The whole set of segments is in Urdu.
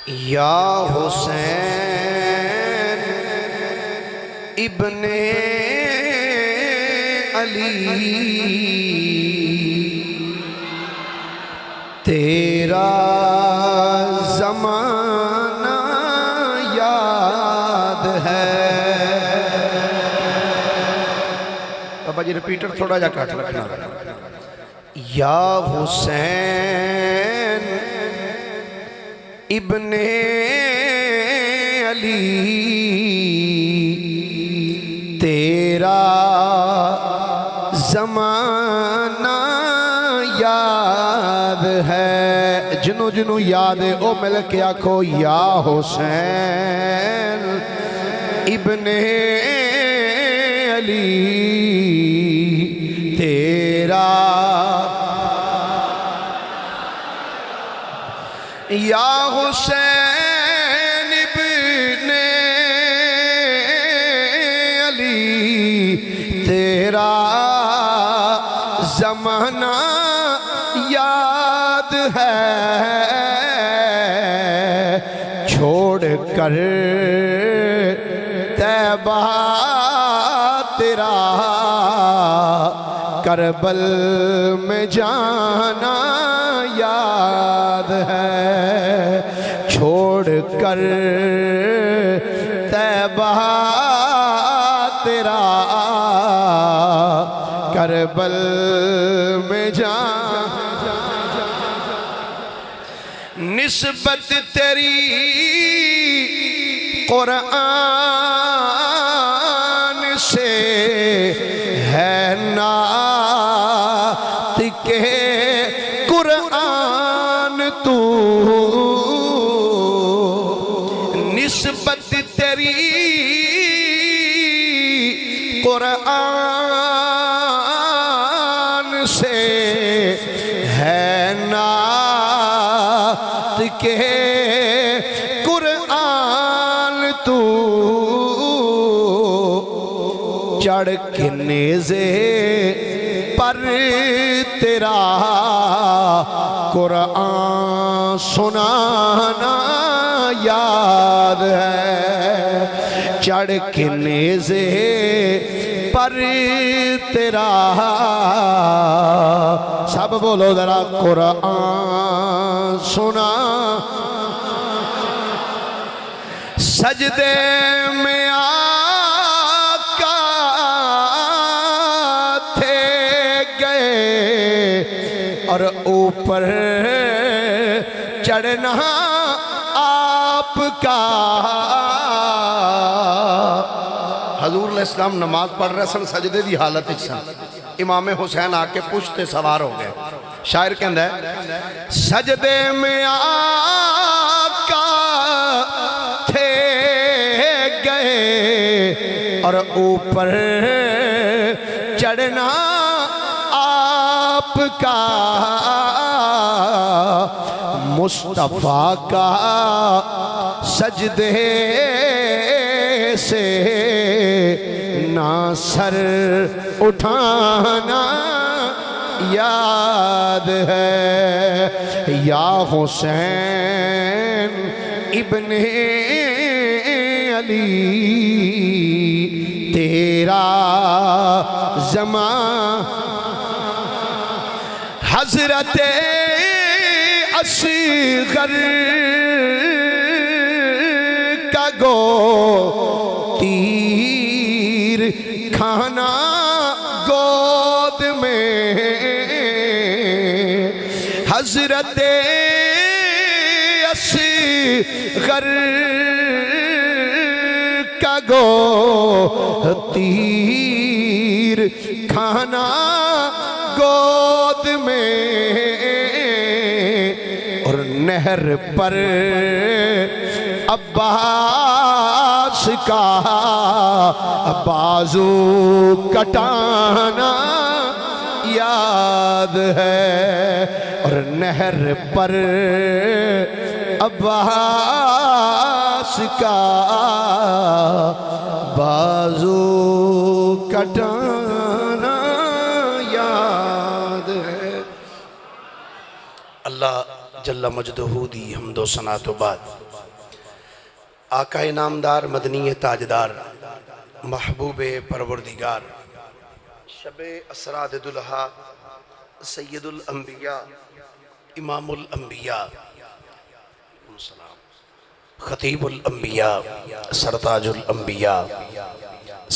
یا حسین ابن علی تیرا زمانہ یاد ہے۔ بابا جی ریپیٹر تھوڑا جا کاٹ رکھنا۔ یا حسین ابن علی تیرا زمانہ یاد ہے۔ جنوں جنوں یاد ہے او مل کے آکھو یا حسین ابن علی تیرا یا حسین ابن علی تیرا زمانہ یاد ہے۔ چھوڑ کر طیبہ تیرا کربل میں جانا یاد ہے۔ چھوڑ کر طیبہ تیرا کربل میں جانا نسبت تیری قرآن سے ہے نعت کے قرآن تو نسبت تیری قرآن سے ہے نعت کے قرآن تو چڑھ کے نیزے پر تیرا قرآن سنانا یاد ہے۔ چڑھ کے نیزے پر تیرا سب بولو ذرا قرآن سنا سجدے میں آقا تھے گئے اور اوپر چڑھنا آپ کا۔ حضور علیہ السلام نماز پڑھ رہے سن سجدے دی حالت سن امام حسین آکے پشتے سوار ہو گئے۔ شاعر کہندہ ہے سجدے میں آقا تھے گئے اور اوپر چڑھنا آپ کا۔ مصطفیٰ کا سجدے سے نہ سر اٹھانا یاد ہے۔ یا حسین ابن علی تیرا زمان حضرت اصغر کا گو تیر کھانا گود میں حضرت اصغر کا گو تیر کھانا گود میں اور نہر پر عباس کا بازو کٹانا یاد ہے۔ اور نہر پر عباس کا بازو کٹانا یاد ہے۔ اللہ جل مجدہ دی حمد و ثنا تو بعد آقا نامدار مدنی تاجدار محبوب پروردگار شب اسرا دلہا سید الانبیاء امام الانبیاء خطیب الانبیاء سرتاج الانبیاء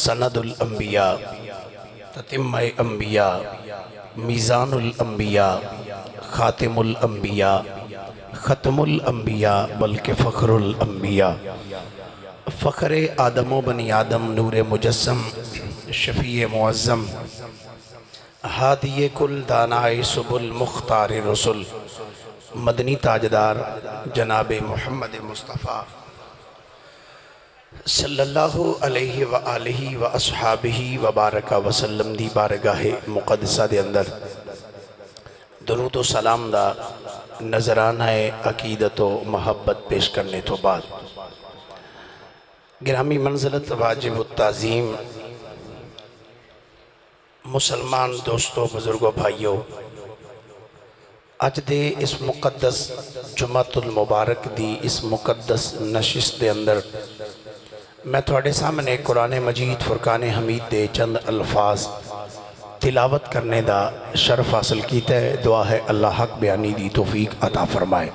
سند الانبیاء تتمہ انبیاء میزان الانبیاء خاتم الانبیاء ختم الانبیاء بلکہ فخر الانبیاء فخر آدم و بنی آدم نور مجسم شفیع معظم ہادی کل دانائے سبل مختار رسول مدنی تاجدار جناب محمد مصطفیٰ صلی اللہ علیہ وآلہ واصحابہ وبارک وسلم دی بارگاہ مقدسہ دے اندر درود و سلام دا نظرانہ عقیدت و محبت پیش کرنے تو بعد گرامی منزلت واجب التعظیم مسلمان دوستوں بزرگوں بھائیوں اج دے اس مقدس جمعۃ المبارک دی اس مقدس نشست دے اندر میں تھوڑے سامنے قرآن مجید فرقان حمید دے چند الفاظ تلاوت کرنے دا شرف حاصل کیتا ہے. دعا ہے اللہ حق بیانی دی توفیق عطا فرمائے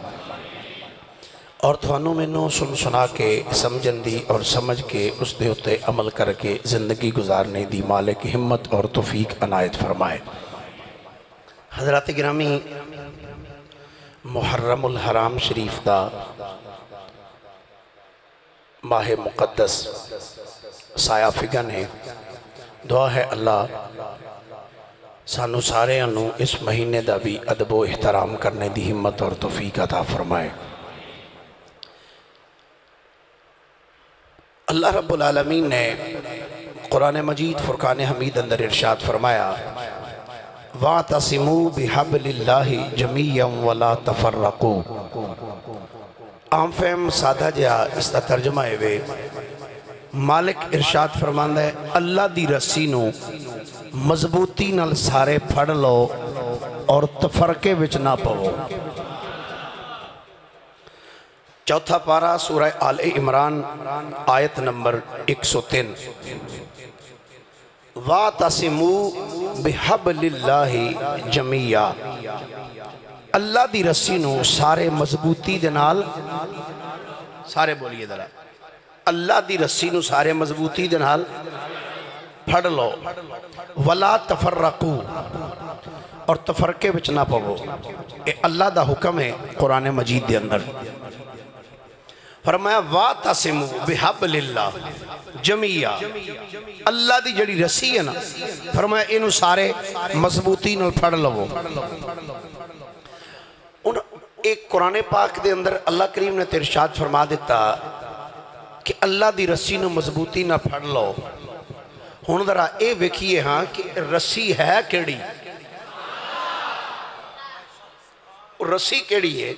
اور تھانوں میں نو سن سنا کے سمجھن دی اور سمجھ کے اس دے ہوتے عمل کر کے زندگی گزارنے دی مالک ہمت اور توفیق عنایت فرمائے. حضرات گرامی محرم الحرام شریف دا ماہ مقدس سایہ فگن ہے. دعا ہے اللہ سانو سارے انو اس مہینے دا بھی ادب و احترام کرنے دی ہمت اور توفیق عطا فرمائے. اللہ رب العالمین نے قرآن مجید فرقان حمید اندر ارشاد فرمایا وَاعْتَصِمُوا بِحَبْلِ اللَّهِ جَمِيعًا وَلَا تَفَرَّقُوا. عام فہم سادہ جہا اس کا ترجمہ ہے مالک ارشاد فرماندہ ہے اللہ دی رسی نو مضبوطی نال سارے پھڑ لو اور تفرقے وچ نہ پو. چوتھا پارہ سورہ آل عمران آیت نمبر 103 وَاعْتَصِمُوا بِحَبْلِ اللَّهِ جَمِيعًا. اللہ دی رسی نو سارے مضبوطی دے نال سارے بولیے ذرا اللہ دی رسی نو سارے مضبوطی دے نال پھڑ لو وَلَا تَفَرَّقُوا اور تفرقے وچ نہ پو. اے اللہ دا حکم ہے قرآن مجید دے اندر. فرمایا وَاعْتَصِمُوا بِحَبْلِ اللَّهِ جَمِيعًا. اللہ دی جڑی رسی ہے نا فرمایا انہوں سارے مضبوطی نال پھڑ لو. ایک قرآن پاک دے اندر اللہ کریم نے ارشاد فرما دیتا کہ اللہ دی رسی نو مضبوطی نہ پھڑ لو. ہن ذرا اے ویکھیے ہاں کہ رسی ہے کیڑی رسی کیڑی ہے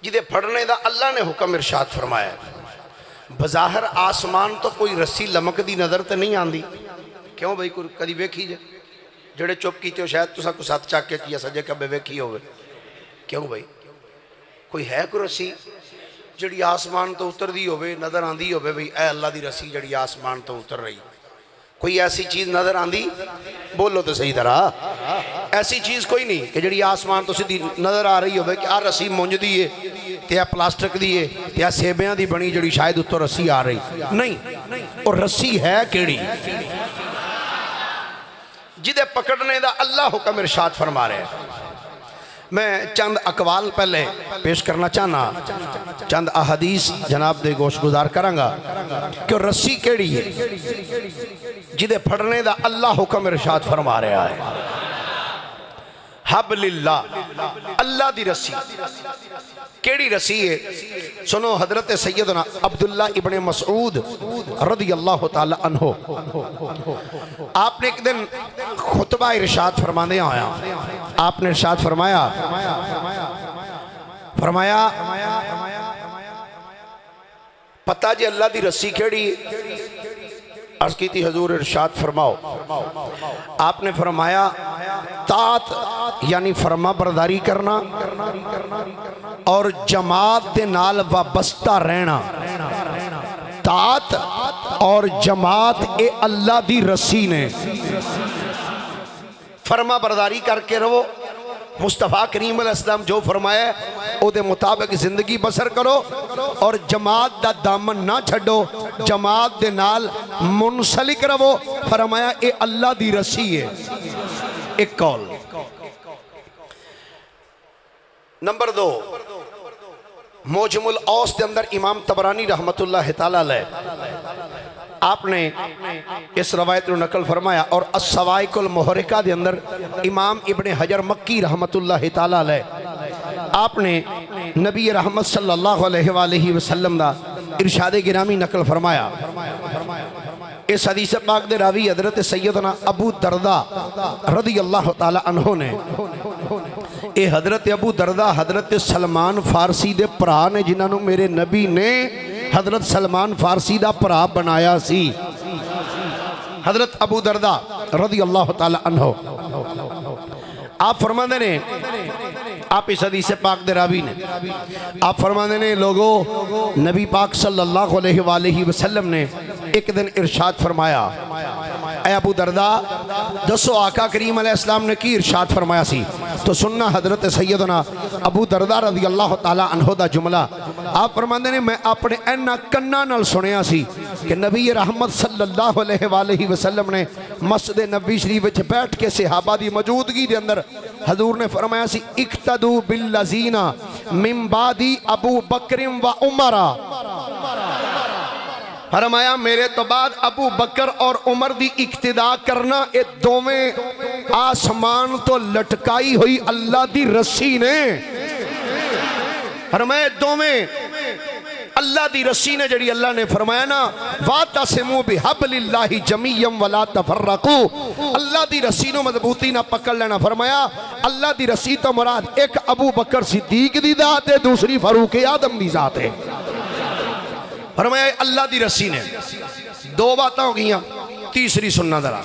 جدے پھڑنے دا اللہ نے حکم ارشاد فرمایا. بظاہر آسمان تو کوئی رسی لمک دی نظر تے نہیں آندی. کیوں بھئی کدی ویکھی جے جڑے چپ کیتے ہو شاید تسا کو ساتھ چاک کے یا سجے کبے ویکھی ہوئے. کیوں بھئی کوئی ہے کوئی رسی جڑی آسمان تو اتر دی ہوئے نظر آندی ہوئے بھئی اے اللہ دی رسی جڑی آسمان تو اتر رہی. کوئی ایسی چیز نظر آندی بولو تو صحیح طرح ایسی چیز کوئی نہیں کہ جڑی آسمان تو سیدھی نظر آ رہی ہوئے کہ آ رسی مونج دی ہے تیا پلاسٹک دی ہے تیا سیبیاں دی بنی جڑی شاید اتر رسی آ رہی نہیں. اور رسی ہے کیڑی جدے پکڑنے دا اللہ حکم ارشاد فرما رہے ہیں. میں چند اقوال پہلے پیش کرنا چاہنا چند احادیث جناب دے گوش گزار کرانگا کہ رسی کیڑی ہے جدے پھڑنے دا اللہ حکم ارشاد فرما رہا ہے. حبل اللہ اللہ دی رسی کیڑی رسی ہے سنو. حضرت سیدنا عبداللہ ابن مسعود رضی اللہ تعالی عنہ آپ نے ایک دن خطبہ ارشاد فرمانے آیا. آپ نے ارشاد فرمایا پتہ جی اللہ دی رسی کیڑی عرض کی تھی حضور ارشاد فرماؤ. آپ نے فرمایا طاعت یعنی فرما برداری کرنا اور جماعت دے نال وابستہ رہنا اطاعت اور جماعت اے اللہ دی رسی نے فرما برداری کر کے رہو مصطفیٰ کریم علیہ السلام جو فرمایا او دے مطابق زندگی بسر کرو اور جماعت دا دامن نہ چھڑو جماعت دے نال منسلک رہو فرمایا اے اللہ دی رسی ہے ایک کال نمبر 2 موجم الاوس دے اندر امام طبرانی رحمت اللہ تعالیٰ علیہ آپ نے اس روایت کو نقل فرمایا اور السوائق المحرکہ دے اندر امام ابن حجر مکی رحمت اللہ تعالیٰ علیہ آپ نے نبی رحمت صلی اللہ علیہ وآلہ وسلم دا ارشاد گرامی نقل فرمایا اس حدیث پاک دے راوی حضرت سیدنا ابو دردہ رضی اللہ تعالیٰ عنہ نے اے حضرت ابو دردہ حضرت سلمان فارسی دے پرا نے جنہاں نو میرے نبی نے حضرت سلمان فارسی دا پرا بنایا سی حضرت ابو دردہ رضی اللہ تعالیٰ عنہ آپ فرماندے نے آپ اس حدیث پاک دے راوی نے آپ فرماندے نے لوگو نبی پاک صلی اللہ علیہ وآلہ وسلم نے ایک دن ارشاد فرمایا اے ابو دردہ دسو آقا کریم علیہ السلام نے کی ارشاد فرمایا سی تو سننا حضرت سیدنا ابو دردہ رضی اللہ تعالیٰ عنہ دا جملہ آپ فرماندے نے میں اپنے اینا کنہ نال سنیا سی کہ نبی رحمت صلی اللہ علیہ وآلہ وسلم نے مسجد نبی شریف وچ بیٹھ کے صحابہ دی موجودگی دے اندر حضور نے فرمایا سی اقتدو باللذین من بعدی ابو بکر و عمرہ فرمایا میرے تو بعد ابو بکر اور عمر دی اقتداء کرنا اے دوویں آسمان تو لٹکائی ہوئی اللہ دی رسی نے فرمایا دوویں اللہ دی رسی نے جڑی اللہ نے فرمایا نا وَاتَصِمُوا بِحَبْلِ اللَّهِ جَمِيعًا وَلَا تَفَرَّقُوا اللہ دی رسی نو مضبوطی نہ پکڑ لینا فرمایا اللہ دی رسی تو مراد ایک ابو بکر صدیق دی ذات ہے دوسری فاروق اعظم دی ذات ہے فرمایا اللہ دی رسی نے دو باتیں ہو گئیاں تیسری سننا ذرا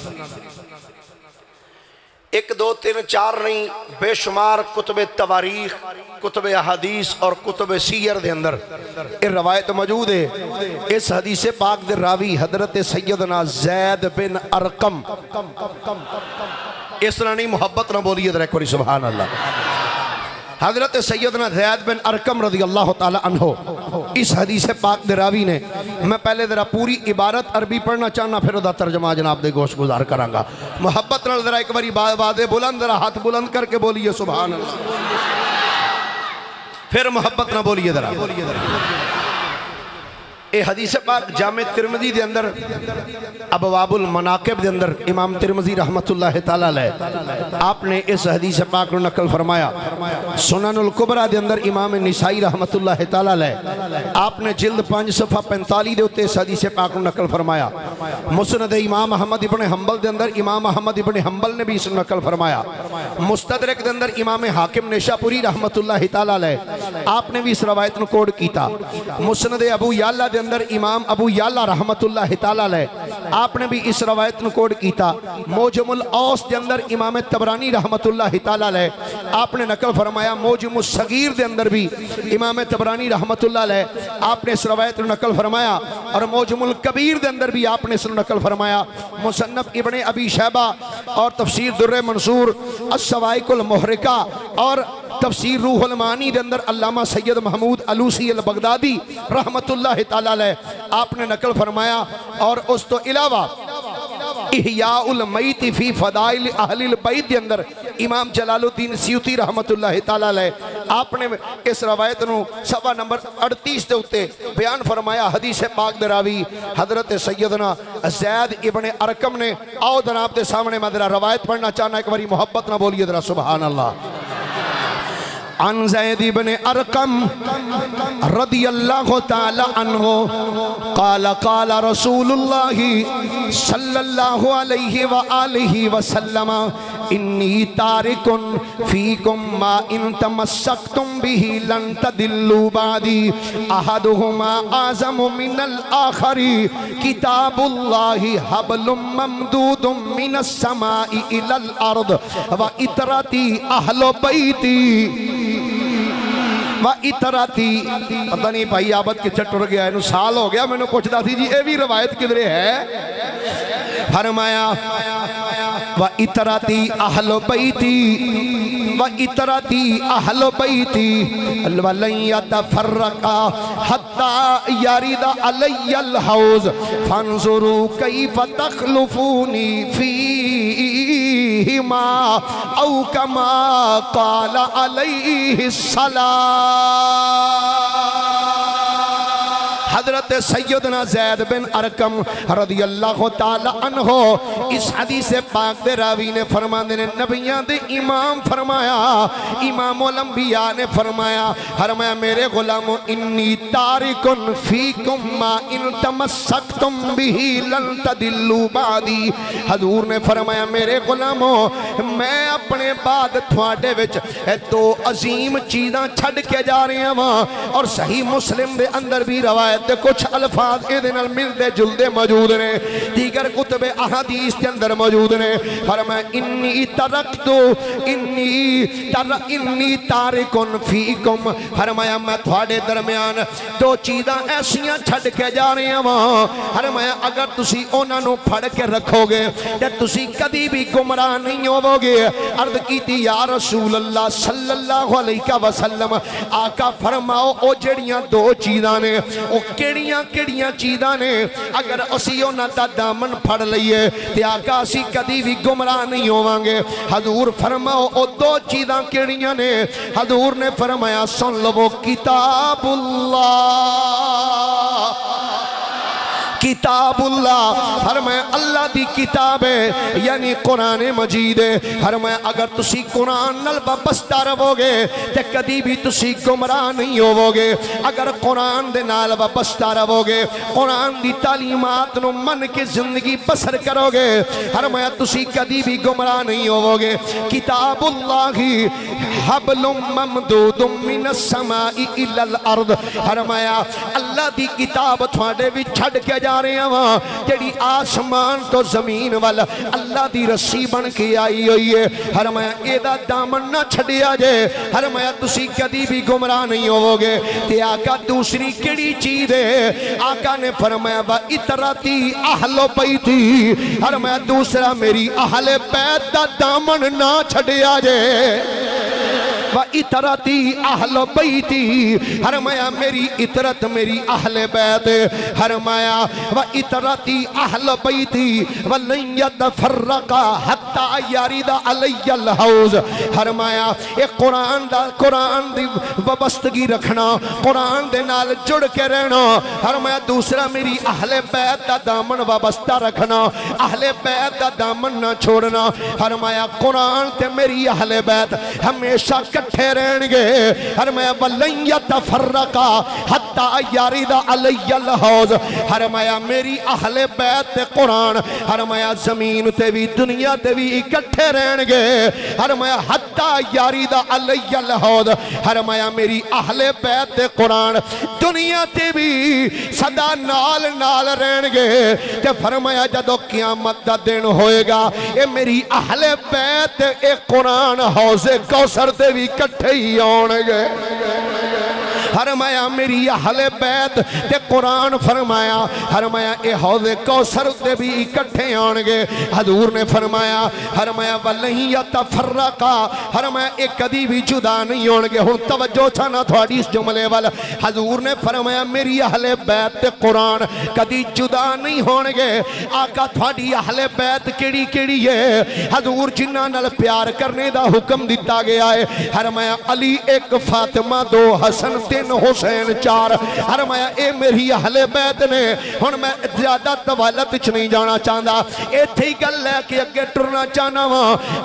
ایک دو تین چار نہیں بے شمار کتب تواریخ کتب احادیث اور کتب سیر دے اندر یہ روایت موجود ہے اس حدیث پاک دے راوی حضرت سیدنا زید بن ارقم اس طرح نہیں محبت نہ بولیے در ایک باری سبحان اللہ حضرت سیدنا زید بن ارقم رضی اللہ تعالی عنہ اس حدیث پاک دے راوی نے میں پہلے ذرا پوری عبارت عربی پڑھنا چاہنا پھر دا ترجمہ جناب دے گوش گزار کرانگا محبت نہ ذرا ایک باری بات بلند ذرا ہاتھ بلند کر کے بولیے سبحان اللہ پھر محبت نہ بولیے ذرا اے حدیث پاک جامع ترمذی دے اندر ابواب المناقب دے اندر امام ترمذی رحمت اللہ تعالیٰ علیہ آپ نے اس حدیث پاک نے نقل فرمایا سنن الکبرى دے اندر امام نسائی رحمت اللہ تعالیٰ علیہ آپ نے جلد 5 صفحہ 45 دے ہوتے اس حدیث پاک نے نقل فرمایا مسند امام احمد ابن حنبل دے اندر امام احمد ابن حنبل نے بھی اس نقل فرمایا مستدرک دے اندر امام حاکم نیشاپوری رحمت اللہ تعالیٰ علیہ آپ نے بھی اس روایت کو کوڈ کیتا مسند ابو یعلا دے اندر امام ابو یعلا رحمت اللہ تعالیٰ علیہ آپ نے بھی اس روایت کو کوڈ کیتا موجم الاوس دے اندر امام طبرانی رحمت اللہ تعالیٰ علیہ آپ نے نقل فرمایا موجم الصغیر دے اندر بھی امام طبرانی رحمت اللہ علیہ آپ نے اس روایت کو نقل فرمایا اور موجم الکبیر دے اندر بھی آپ نے اس نقل فرمایا مصنف ابن ابی شیبہ اور تفسیر در منصور السوائق المحرکہ اور تفسیر روح المعانی دے اندر علامہ سید محمود علوسی البغدادی رحمت اللہ تعالیٰ علیہ آپ نے نقل فرمایا اور اس تو علاوہ احیاء المیت فی فضائل اہل البیت دے اندر امام جلال الدین سیوطی رحمت اللہ تعالیٰ علیہ آپ نے اس روایت نو صفحہ نمبر 38 دے ہوتے بیان فرمایا حدیث پاک دراوی حضرت سیدنا زید ابن ارقم نے آؤ جناب دے سامنے میں ذرا روایت پڑھنا چاہنا ایک باری محبت نہ بولیے ذرا سبحان اللہ عن زید بن ارقم رضی اللہ تعالی عنہ قال قال رسول اللہ صلی اللہ علیہ وآلہ وسلم انی تارکن فیکم ما ان تمسکتم به لن تدلوا بعدی احدہما اعظم من الآخر کتاب اللہ حبل ممدود من السماء الى الارض و اطرتی اہل بیتی وا اتراتی پتہ نہیں بھائی عابد کے چٹر گیا ہے سال ہو گیا میں نے پوچھتا تھی جی اے بھی روایت کدھرے ہے فرمایا وا اتراتی اہل بیتی وا اتراتی اہل بیتی ولن یتفرقا حتی یرد علی الحوض فانظروا کیف تخلفونی فیہما او کما قال علیہ السلام حضرت سیدنا زید بن ارکم رضی اللہ تعالی عنہ اس حدیث پاک دے راوی نے فرمانے نے نبیان دے امام فرمایا امام الانبیاء نے فرمایا میرے غلامو انی تارکن فیکم ما ان تمسکتم بھی لن تدلو بعدی حضور نے فرمایا میرے غلامو میں اپنے بعد تھوڑے وچ دو عظیم چیزاں چھڑ کے جا رہے ہیں اور صحیح مسلم دے اندر بھی روایت کچھ الفاظ ادھے نال ملدے جلدے موجود نے دیگر کتب احادیث کے اندر موجود نے فرمایا انی ترکتو انی تارکن فیکم فرمایا میں تھوڑے درمیان دو چیزاں ایسیاں چھڑ کے جا رہے ہیں فرمایا اگر تسی انہاں نو پھڑ کے رکھو گے تے تسی کدی بھی گمراہ نہیں ہوو گے عرض کیتی یا رسول اللہ صلی اللہ علیہ وسلم آقا فرماؤ او جڑیاں دو چیزاں نے او کیڑیاں چیزاں نے اگر اسی انہاں دا دامن پھڑ لئیے تے آقا اسی کدی بھی گمراہ نہیں ہووانگے حضور فرماؤ او دو چیزاں کیڑیاں نے حضور نے فرمایا سن لو کتاب اللہ فرمایا اللہ دی کتاب ہے یعنی قرآن مجید ہے فرمایا اگر تسی قرآن نال وابستہ رہو گے تے کدی بھی تسی گمراہ نہیں ہوو گے اگر قرآن دے نال وابستہ رہو گے قرآن دی تعلیمات نو من کے زندگی بسر کرو گے فرمایا تسی کدی بھی گمراہ نہیں ہوو گے کتاب اللہ حبل ممدود من السماء الى الارض فرمایا اللہ دی کتاب تھوڑے بھی چھڑ کے جا رہے ہیں جڑی آسمان تو زمین والا اللہ دی رسی بن کے آئی ہوئی ہے فرمایا ایدہ دامن نہ چھڑیا جائے فرمایا تسی کدی بھی گمراہ نہیں ہوو گے تے آقا دوسری کڑی چیز ہے آقا نے فرمایا با اتراتی اہل بیتی فرمایا دوسرا میری اہل بیت دا دامن نہ چھڑیا جائے وَإِتَرَتِي أَهْلُ بَيْتِي فرمایا میری اطرت میری اہل بیت فرمایا وَإِتَرَتِي أَهْلُ بَيْتِي وَلَنْ يَتَفَرَّقَا حَتَّى يَرِدَ عَلَيَّ الْحَوْض فرمایا ایک قرآن دی وابستگی رکھنا قرآن دے نال جڑ کے رہنا فرمایا دوسرا میری اہل بیت دا دامن وابستہ رکھنا اہل بیت دا دامن نہ چھوڑنا فرمایا قرآن تے میری اہل بیت ہمیشہ کٹھے رہن گے فرمایا وَلَنْ يَتَفَرَّقَا حَتَّى يَرِدَ عَلَيَّ الْحَوْض فرمایا میری اہل بیت قرآن فرمایا زمین تے بھی دنیا تے بھی اکٹھے رہن گے فرمایا حَتَّى يَرِدَ عَلَيَّ الْحَوْض فرمایا میری اہل بیت قرآن دنیا تے بھی صدا نال رہن گے تے فرمایا جدو قیامت دا دن ہوئے گا اے میری اہل بیت اے قرآن حوض کوثر تے بھی کٹھے ہی آن گے فرمایا میری اہل بیت تے قرآن فرمایا اے حوض کوثر تے بھی اکٹھے آن گے حضور نے فرمایا وَلَنْ يَتَفَرَّقَا فرمایا اے کدی بھی جدا نہیں آن گے ہن توجہ چھانا تھوڑی اس جملے والا حضور نے فرمایا میری اہل بیت تے قرآن کدی جدا نہیں ہون گے آقا تھوڑی اہل بیت کیڑی ہے حضور جنہ نال پیار کرنے دا حکم دیتا گیا ہے فرمایا علی ایک فاطمہ دو حسن تین حسین چار فرمایا اے میری اہل بیت نے ہن میں زیادہ طوالت چ نہیں جانا چاہتا ایتھے ہی گل لے کے اگے ٹرنا چاہنا وا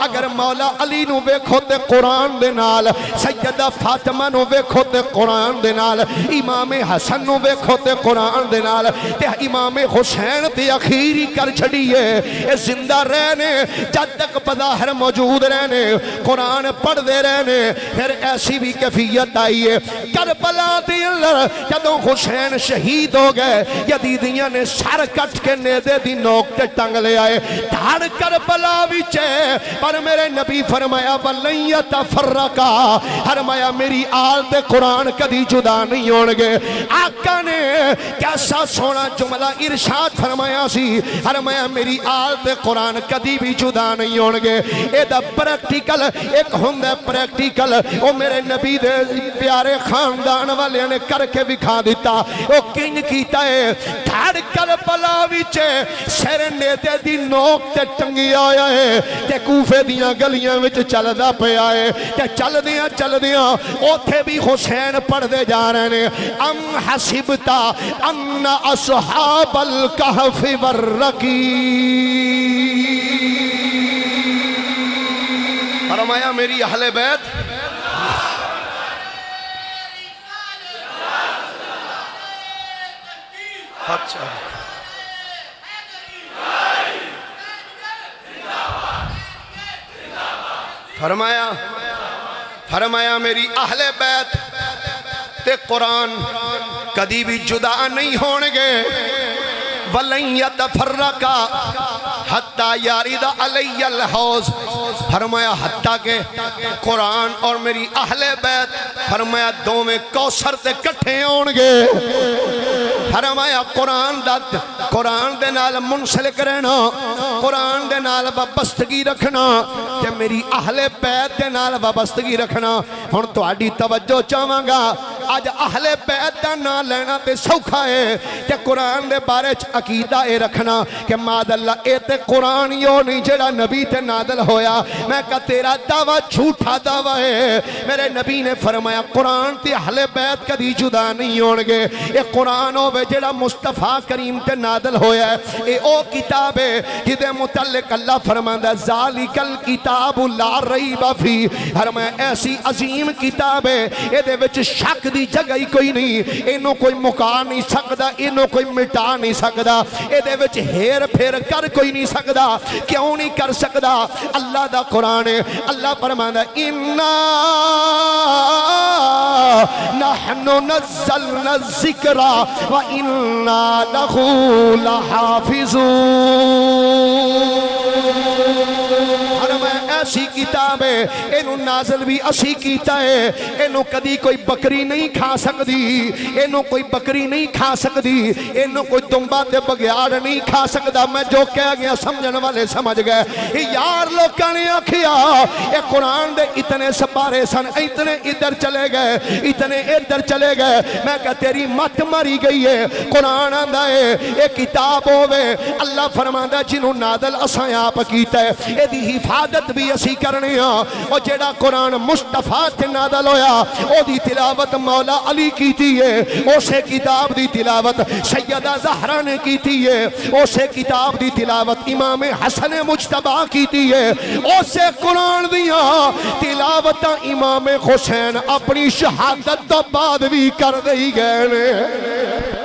اگر مولا علی نو ویکھو تے قرآن دے نال سیدہ فاطمہ نو ویکھو تے قرآن دے نال امام حسن نو ویکھو تے قرآن دے نال تے امام حسین تے اخیری کر چھڑیے اے زندہ رہنے جد تک بظاہر موجود رہنے قرآن پڑھ دے رہنے پھر ایسی بھی کیفیت آئی ہے کربلا کربلا دی اندر جدوں حسین شہید ہو گئے یزیدیاں نے سر کٹ کے نیزے دی نوک تے ٹنگ لے آئے دھڑ کربلا وچ پر میرے نبی فرمایا وَلَن يَتَفَرَّقَا فرمایا میری آل تے قرآن کدی جدا نہیں ہون گے آقا نے کیسا سونا جملہ ارشاد فرمایا سی فرمایا میری آل تے قرآن کدی بھی جدا نہیں ہون گے اے دا پریکٹیکل ایک ہوندہ پریکٹیکل او میرے نبی دے پیارے خاندان والے نے کر کے بکھا دیتا او کنج کیتا ہے دھڑ کربلا وچ سر نیزے دی نوک تے ٹنگی آیا ہے تے کوفے دیاں گلیاں وچ چلدا پیا ہے تے چل دیاں اوتھے بھی حسین پڑھ دے جا رہے ہیں ام حسبتا ان اصحاب الکہف والرقیم فرمایا میری اہل بیت اچھا فرمایا میری اہل بیت تے قرآن کدی بھی جدا نہیں ہونگے وَلَن يَتَفَرَّقَا حَتَّى يَرِدَ عَلَيَّ الْحَوْض فرمایا حتیٰ کہ قرآن اور میری اہل بیت فرمایا دو میں کوثر تے کٹھے ہونگے فرمایا قرآن دے نال منسلک رہنا قرآن دے نال وابستگی رکھنا تے میری اہل بیت دے نال وابستگی رکھنا ہن تہاڈی توجہ چاہواں گا آج اہل بیت دا نا لینا تے سوکھا ہے تے قرآن دے بارے عقیدہ اے رکھنا کہ ماد اللہ اے تے قرآن یو نہیں جڑا نبی تے نادل ہویا میں کہا تیرا دعویٰ جھوٹا دعویٰ ہے میرے نبی نے فرمایا قرآن تے اہل بیت کدی جدا نہیں ہونگے اے قرآن ہوئے جڑا مصطفیٰ کریم تے نادل ہویا ہے اے او کتاب ہے جدے متعلق اللہ فرماندہ ذالک الکتاب لا ریب فی فرمایا ایسی عظیم کتاب ہے اے دے وچ شک دی جگہ ہی کوئی نہیں اینو کوئی مکا نہیں سکدا اینو کوئی مٹا نہیں سکدا اے دے وچ ہیر پھیر کر کوئی نہیں سکدا کیوں نہیں کر سکدا اللہ دا قرآن ہے اللہ فرماتا ہے اِنَّا نَحْنُ نَزَّلْنَا الذِّكْرَ وَإِنَّا لَهُ لَحَافِظُونَ ایسی کتاب ہے اینو نازل بھی اسی کیتا ہے اینو کدی کوئی بکری نہیں کھا سکدی اینو کوئی بکری نہیں کھا سکدی اینو کوئی دنبا تے بگیار نہیں کھا سکدا میں جو کہہ گیا سمجھن والے سمجھ گئے یار لوگاں نے آکھیا اے قرآن دے اتنے سپارے سن اتنے ادھر چلے گئے اتنے ادھر چلے گئے میں کہا تیری مت مری گئی ہے قرآن آندہ ہے اے کتاب ہوئے اللہ فرماندہ جنہوں نازل اساں آپ کیتا ہے اے دی حفاظت بھی اسی کرنے ہاں اور جیڑا قرآن مصطفیٰ تے نازل ہویا او دی تلاوت مولا علی کیتی ہے اسے کتاب دی تلاوت سیدہ زہرہ نے کیتی ہے اسے کتاب دی تلاوت امام حسن مجتبہ کیتی ہے اسے قرآن دیا تلاوت امام حسین اپنی شہادت تو بعد بھی کر دئی گئے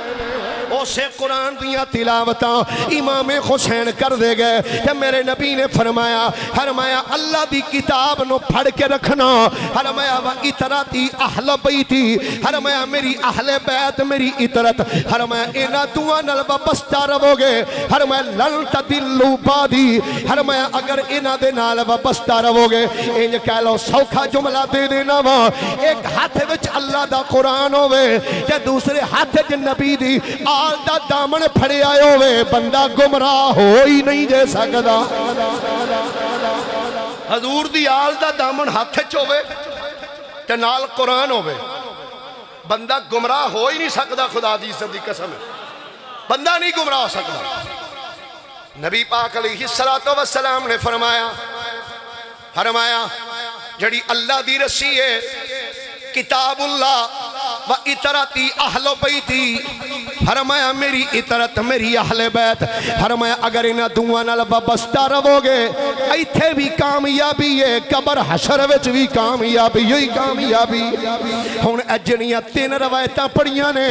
اسے قرآن دیا تلاوتاں امام حسین کر دے گئے کہ میرے نبی نے فرمایا اللہ دی کتاب نو پڑھ کے رکھنا فرمایا وَإِتْرَتِي أَحْلَ بَيْتِي فرمایا میری اہل بیت میری اطرت فرمایا اینا دعا نل وابستہ رہو گے فرمایا لَن تَدِلُّوا بَعْدِي فرمایا اگر اینا دے نال وابستہ رہو گے انج کہہ لو سوکھا جملہ دے دینا وا ایک ہاتھ وچ اللہ دا قرآن ہوئے تے دوسرے ہاتھ وچ نبی دی آل دا دامن پھڑے آئے ہوئے بندہ گمراہ ہو ہی نہیں جے سکدا حضور دی آل دا دامن ہاتھ چوئے تے نال قرآن ہوئے بندہ گمراہ ہو ہی نہیں سکدا خدا دی عزت دی قسم بندہ نہیں گمراہ ہو سکدا نبی پاک علیہ السلام نے فرمایا جڑی اللہ دی رسی ہے کتاب اللہ وَإِتْرَتِي أَحْلُ بَيْتِي فرمایا میری اطرت میری اہل بیت فرمایا اگر انہاں دعا نال وابستہ رہو گے ایتھے بھی کامیابی ہے قبر حشر وچ بھی کامیابی ہوئی کامیابی ہن اجڑیاں تین روایتاں پڑھیاں نے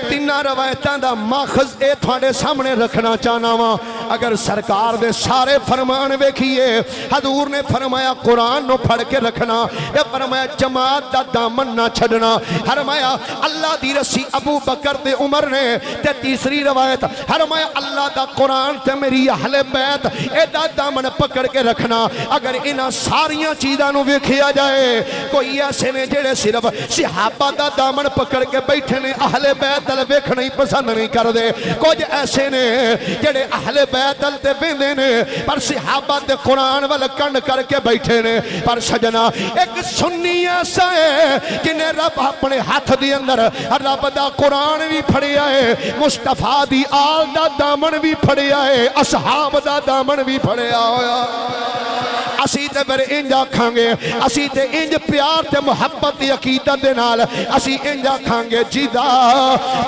تیناں روایتاں دا ماخذ اے تھوڑے سامنے رکھنا چاہنا وا اگر سرکار دے سارے فرمان ویکھیے حضور نے فرمایا قرآن نو پڑھ کے رکھنا، اے فرمایا جماعت دا دامن نہ چھڑنا، فرمایا اللہ دی رسی ابو بکر تے عمر نے، تے تیسری روایت فرمایا اللہ دا قرآن تے میری اہل بیت اے دا دامن پکڑ کے رکھنا۔ اگر انہاں ساریاں چیزاں نو ویکھیا جائے، کوئی ایسے نے جڑے صرف صحابہ دا دامن پکڑ کے بیٹھے نے اہل بیت ال ویکھنا ہی پسند نہیں کر دے، کچھ ایسے نے جڑے اہل بیت ال تے ویندے نے پر صحابہ تے قرآن وال کنڈ کر کے بیٹھے نے۔ پر سجنا ایک سنی ایسا ہے جنہیں رب اپنے ہاتھ دی اندر رب دا قرآن بھی پھڑیا ہے، مصطفیٰ دی آل دا دامن بھی پھڑیا ہے، اصحاب دا دامن بھی پھڑیا ہویا۔ اسی تے پھر انج آکھاں گے، اسی تے انج پیار تے محبت دی عقیدت دے نال اسی انج آکھاں گے جیدہ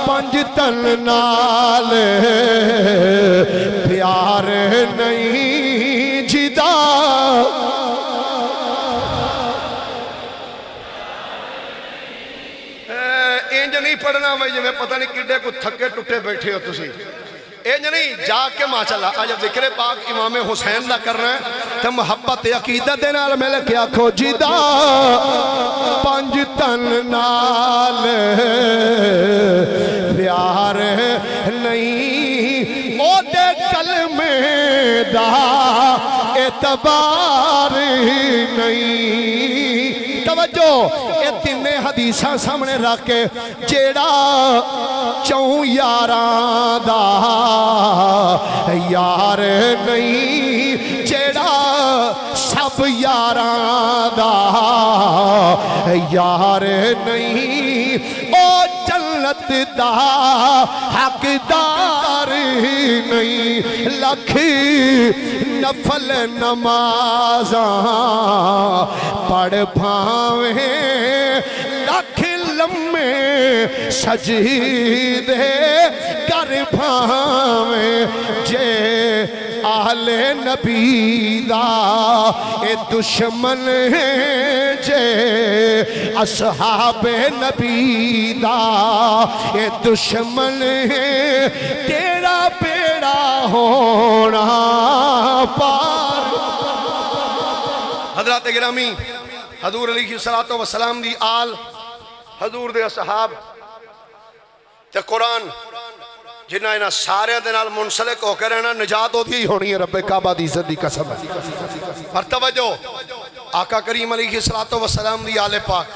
پنج تن نال پیار نہیں جیدہ انج نہیں پڑھنا میں جی پتہ نہیں کڈے کو تھکے ٹوٹے بیٹھے ہو تسی، انج نہیں جا کے ماشاءاللہ آج ذکر پاک امام حسین دا کر رہے ہیں تو محبت عقیدت دے نال میں لکھے آکھو جیدہ پنج تن نال پیار نہیں او دے کلمے دا اعتبار نہیں۔ توجہ اے تینے حدیثاں سامنے رکھ کے جیڑا چون یاراں دا یار نہیں، جیڑا سب یاراں دا یار نہیں، او جنت دا حقدار نہیں۔ لکھ نفل نمازاں پڑھ بھاویں، لکھ لمے سجدے کر بھاویں، جے آل نبی دا اے دشمن ہے، جے اصحاب نبی دا اے دشمن ہے، تیرا بیڑا ہونا پار۔ حضرات گرامی حضور علیہ السلام دی آل، حضور دے اصحاب تے قرآن جنہ انہاں سارے دے نال منسلک ہو کے رہنا، نجات ہوتی ہی ہونی ہے رب کعبہ دی عزت دی قسم ہے۔ پر توجہ آقا کریم علیہ السلام دی آل پاک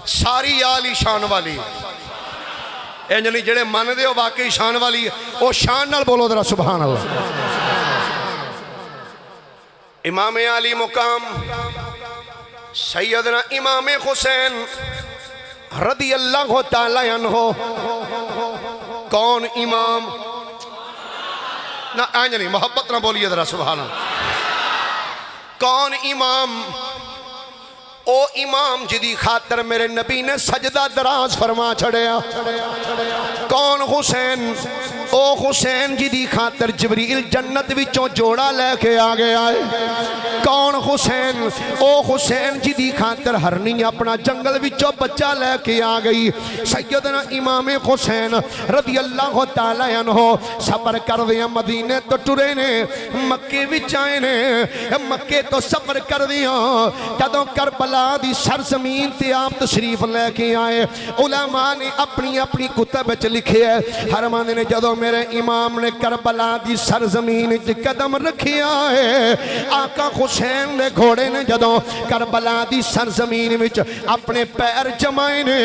ساری آل شان والی، انج نہیں جڑے من دے ہو واقعی شان والی او شان نال بولو ذرا سبحان اللہ۔ امام علی مقام سیدنا امام حسین رضی اللہ تعالی عنہ، کون امام؟ نہ اینج نہیں، محبت نہ بولیے ذرا سبحان اللہ۔ کون امام؟ او امام جدی خاطر میرے نبی نے سجدہ دراز فرما چھڑیا۔ کون حسین؟ او حسین جدی خاطر جبریل جنت وچوں جوڑا لے کے آگے آئے۔ کون حسین؟ او حسین جدی خاطر ہرنی اپنا جنگل وچوں بچہ لے کے آگئی۔ سیدنا امام حسین رضی اللہ تعالی عنہ سفر کر دیا، مدینے تو ٹرے نے، مکے وچ آئے نے، مکے تو سفر کر دیا، جدوں کربلا دی سرزمین تے آپ تشریف لے کے آئے۔ علماء نے اپنی اپنی کتب وچ لکھے ہے، ہر مانے نے جدوں میرے امام نے کربلا دی سرزمین وچ قدم رکھیا ہے، آقا حسین نے گھوڑے نے جدوں کربلا دی سرزمین وچ اپنے پیر جمائے نے،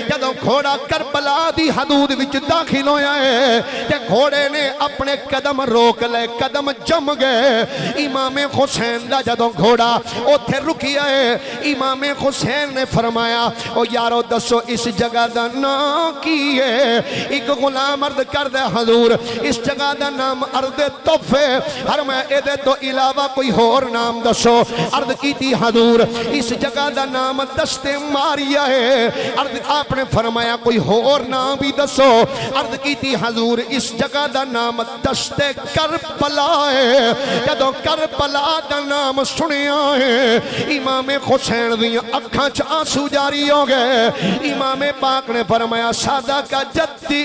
جدوں گھوڑا کربلا دی حدود وچ داخل ہویا ہے تے گھوڑے نے اپنے قدم روک لے، قدم جم گئے۔ امام حسین دا جدوں گھوڑا اوتھے رکیا ہے، امام حسین نے فرمایا او یارو دسو اس جگہ دا نام کی ہے؟ ایک غلام عرض کر دے حضور اس جگہ دا نام عرض توفے، ہر میں ایدے تو علاوہ کوئی اور نام دسو۔ عرض کی تھی حضور اس جگہ دا نام دشت ماریا ہے، عرض آپ نے فرمایا کوئی اور نام بھی دسو۔ عرض کی تھی حضور اس جگہ دا نام دشت کربلا ہے، جدوں کربلا دا نام سنیا ہے امام حسین دی اکھاں چ آنسو جاری ہو گئے۔ امام پاک نے فرمایا سادہ کا جدی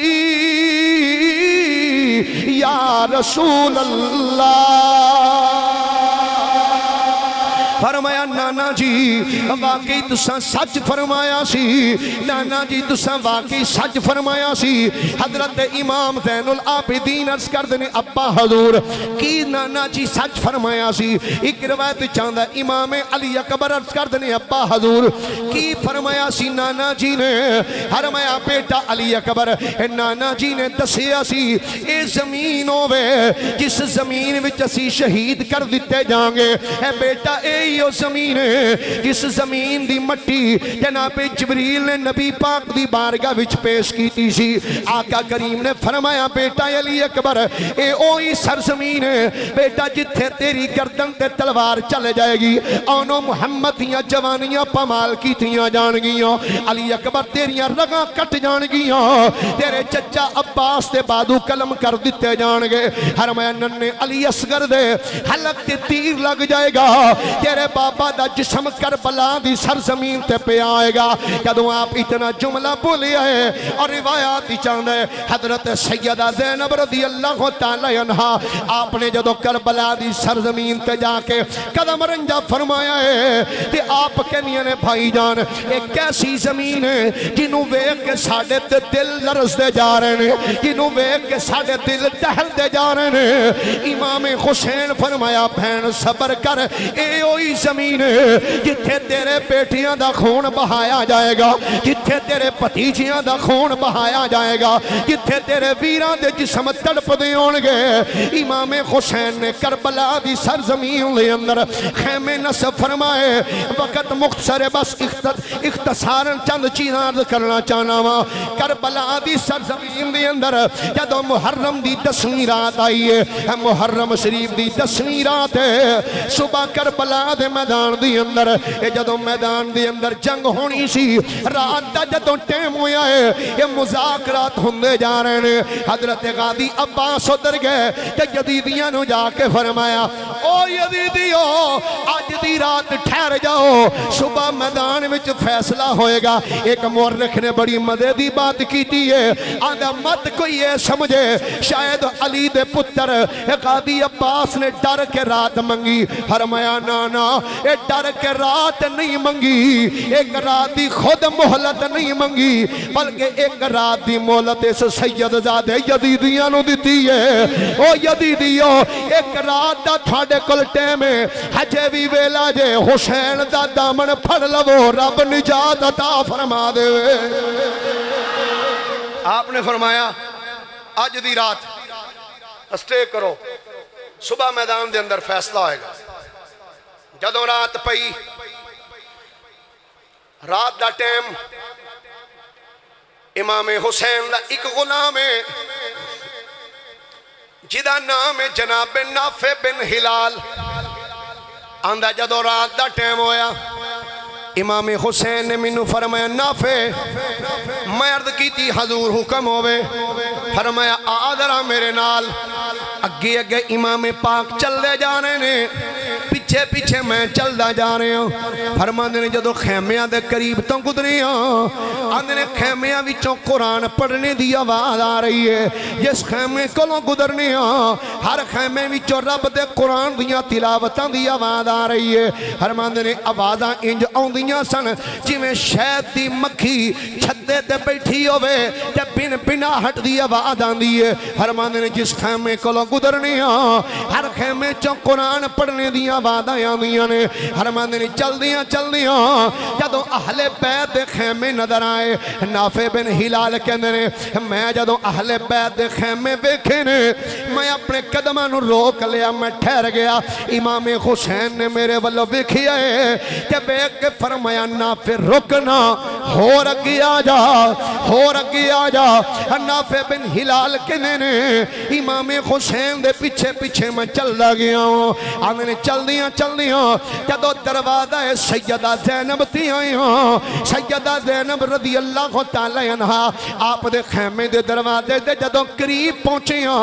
یا رسول اللہ۔ فرمایا نانا جی واقعی تساں سچ فرمایا سی، نانا جی تساں واقعی سچ فرمایا سی۔ حضرت امام زین العابدین عرض کر دینے ابا حضور کی نانا جی سچ فرمایا سی؟ ایک روایت چاندہ امام علی اکبر عرض کر دینے ابا حضور کی فرمایا سی نانا جی نے؟ فرمایا بیٹا علی اکبر نانا جی نے دسیا سی اے زمین ہووے جس زمین وچ اسی شہید کر دیتے جانگے، اے بیٹا اے یہ زمین ہے جس زمین دی مٹی جناب جبریل نے نبی پاک دی بارگاہ وچ پیش کیتی سی۔ آقا کریم نے فرمایا بیٹا علی اکبر اے اوہی سرزمین ہے بیٹا جتھے تیری گردن تے تلوار چلے جائے گی، آنو محمد دیاں جوانیاں پامال کیتیاں جان گیاں، علی اکبر تیریاں رگاں کٹ جان گیاں، تیرے چچا عباس تے بادو قلم کر دیتے جان گے۔ فرمایا ننے علی اصغر دے حلق تے تیر لگ جائے گا، تیرے بابا دا جسم کربلا دی سرزمین تے پہ آئے گا۔ جدوں آپ اتنا جملہ بولے آئے اور روایات چاندے حضرت سیدہ زینب رضی اللہ تعالی عنہ آپ نے جدوں کربلا دی سرزمین تے جا کے قدم رنجا فرمایا ہے تے آپ کہنیاں نے بھائی جان ایک ایسی زمین ہے جنہوں ویک کے ساڑھے دل لرز دے جا رہے ہیں، جنہوں ویک کے ساڑھے دل دہل دے جا رہے ہیں۔ امام حسین فرمایا بہن صبر کر اے اوہی زمین ہے جتھے تیرے بیٹیاں دا خون بہایا جائے گا، جتھے تیرے پتیجیاں دا خون بہایا جائے گا، جتھے تیرے ویران دے جسم تڑپ دے ہونگے۔ امام حسین نے کربلا دی سرزمین لے اندر خیمے نصب فرمائے۔ وقت مختصر بس اختصاراً چند چیزاں کرنا چاہنا وا۔ کربلا دی سرزمین دے اندر جدو محرم دی 10ویں رات آئی ہے، محرم شریف دی 10ویں رات ہے، صبح کربلا دے میدان دی اندر جدو میدان دی اندر جنگ ہونی سی، رات دا جدو ٹیم ہویا ہے یہ مذاکرات ہوندے جا رہے ہیں۔ حضرت غازی عباس ادھر گئے کہ یزیدیاں نو جا کے فرمایا او یزیدیو آج دی رات ٹھہر جاؤ، صبح میدان وچ فیصلہ ہوئے گا۔ ایک مورخ نے بڑی مزے دی بات کیتی ہے، آدھا مت کوئی یہ سمجھے شاید علی دے پتر غازی عباس نے ڈر کے رات منگی۔ فرمایا نانا اے ڈر کے رات نہیں منگی، ایک رات دی خود محلت نہیں منگی، بلکہ ایک رات دی محلت اس سید زادے یزیدیاں نو دیتی ہے۔ او یزیدیو ایک رات دا تھاڑے کل ٹیم ہے، حجے بھی ویلا جے حسین دا دامن پھڑ لو رب نجات عطا فرما دے۔ آپ نے فرمایا آج دی رات اسٹے کرو، صبح میدان دے اندر فیصلہ ہوئے گا۔ جدوں رات پئی، رات دا ٹیم، امام حسین دا ایک غلام ہے جدا نام ہے جناب نافع بن ہلال۔ آندہ جدوں رات دا ٹیم ہویا، امام حسین نے منو فرمایا نافع میں عرض کی تھی حضور حکم ہوئے، فرمایا آدھرہ میرے نال۔ اگے اگے امام پاک چل دے جا رہے ہیں، پیچھے پیچھے میں چل دا جا رہے ہوں۔ فرماندے نے جدو خیمیاں دے قریب تو گزرے ہوں، آندے نے خیمیاں وچوں قرآن پڑھنے دی آواز آ رہی ہے۔ جس خیمے کولوں گزرنے ہوں ہر خیمے وچوں رب دے قرآن دیاں تلاوتاں دی آواز آ رہی ہے۔ فرماندے نے آوازاں انج آوندیاں سن جویں شہد دی مکھی چھتے تے بیٹھی ہوئے تے بن بنا ہٹ دی آواز آندی ہے۔ فرماندے نے جس خیمے کولوں گزرنے ہوں ہر خیمے چوں قرآن پڑھنے دی آواز آندیاں نے۔ فرماندے نے چل دیاں جدوں اہل بیت دے خیمے نظر آئے، نافع بن ہلال کہندے نے میں جدوں اہل بیت دے خیمے ویکھے نے میں اپنے قدماں نو روک لیا، میں ٹھہر گیا۔ امام حسین نے میرے والو ویکھیا ہے کہ ویکھ کے فرمایا نافع رکنا، ہور اگے آ جا، ہور اگے آ جا۔ نافع بن ہلال کہندے نے امام حسین دے پیچھے پیچھے میں چلدا گیا ہوں۔ آندے نے چل چل دیاں جدو دروازہ سیدہ زینب تی آئیاں سیدہ زینب رضی اللہ تعالی عنہ آپ دے خیمے دے دروازے دے جدو قریب پہنچیاں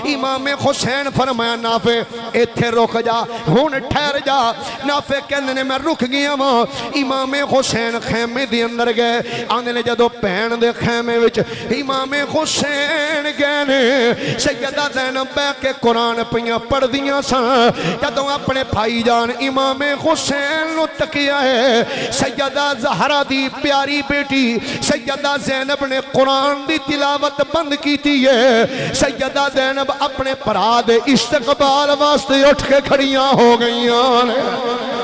امام حسین فرمایا نافع ایتھے رک جا ہون ٹھہر جا نافع کہنے نے میں رک گیا ہوں امام حسین خیمے دے اندر گئے آنے نے جدو پہن دے خیمے وچ امام حسین گئے نے سیدہ زینب بے کے قرآن پہیاں پڑھ دیاں سا جدو اپنے بھائی جان امام حسین نو تکیا ہے سیدہ زہرا دی پیاری بیٹی سیدہ زینب نے قرآن دی تلاوت بند کی تھی ہے سیدہ زینب اپنے پراد استقبال واسطے اٹھ کے کھڑیاں ہو گئیاں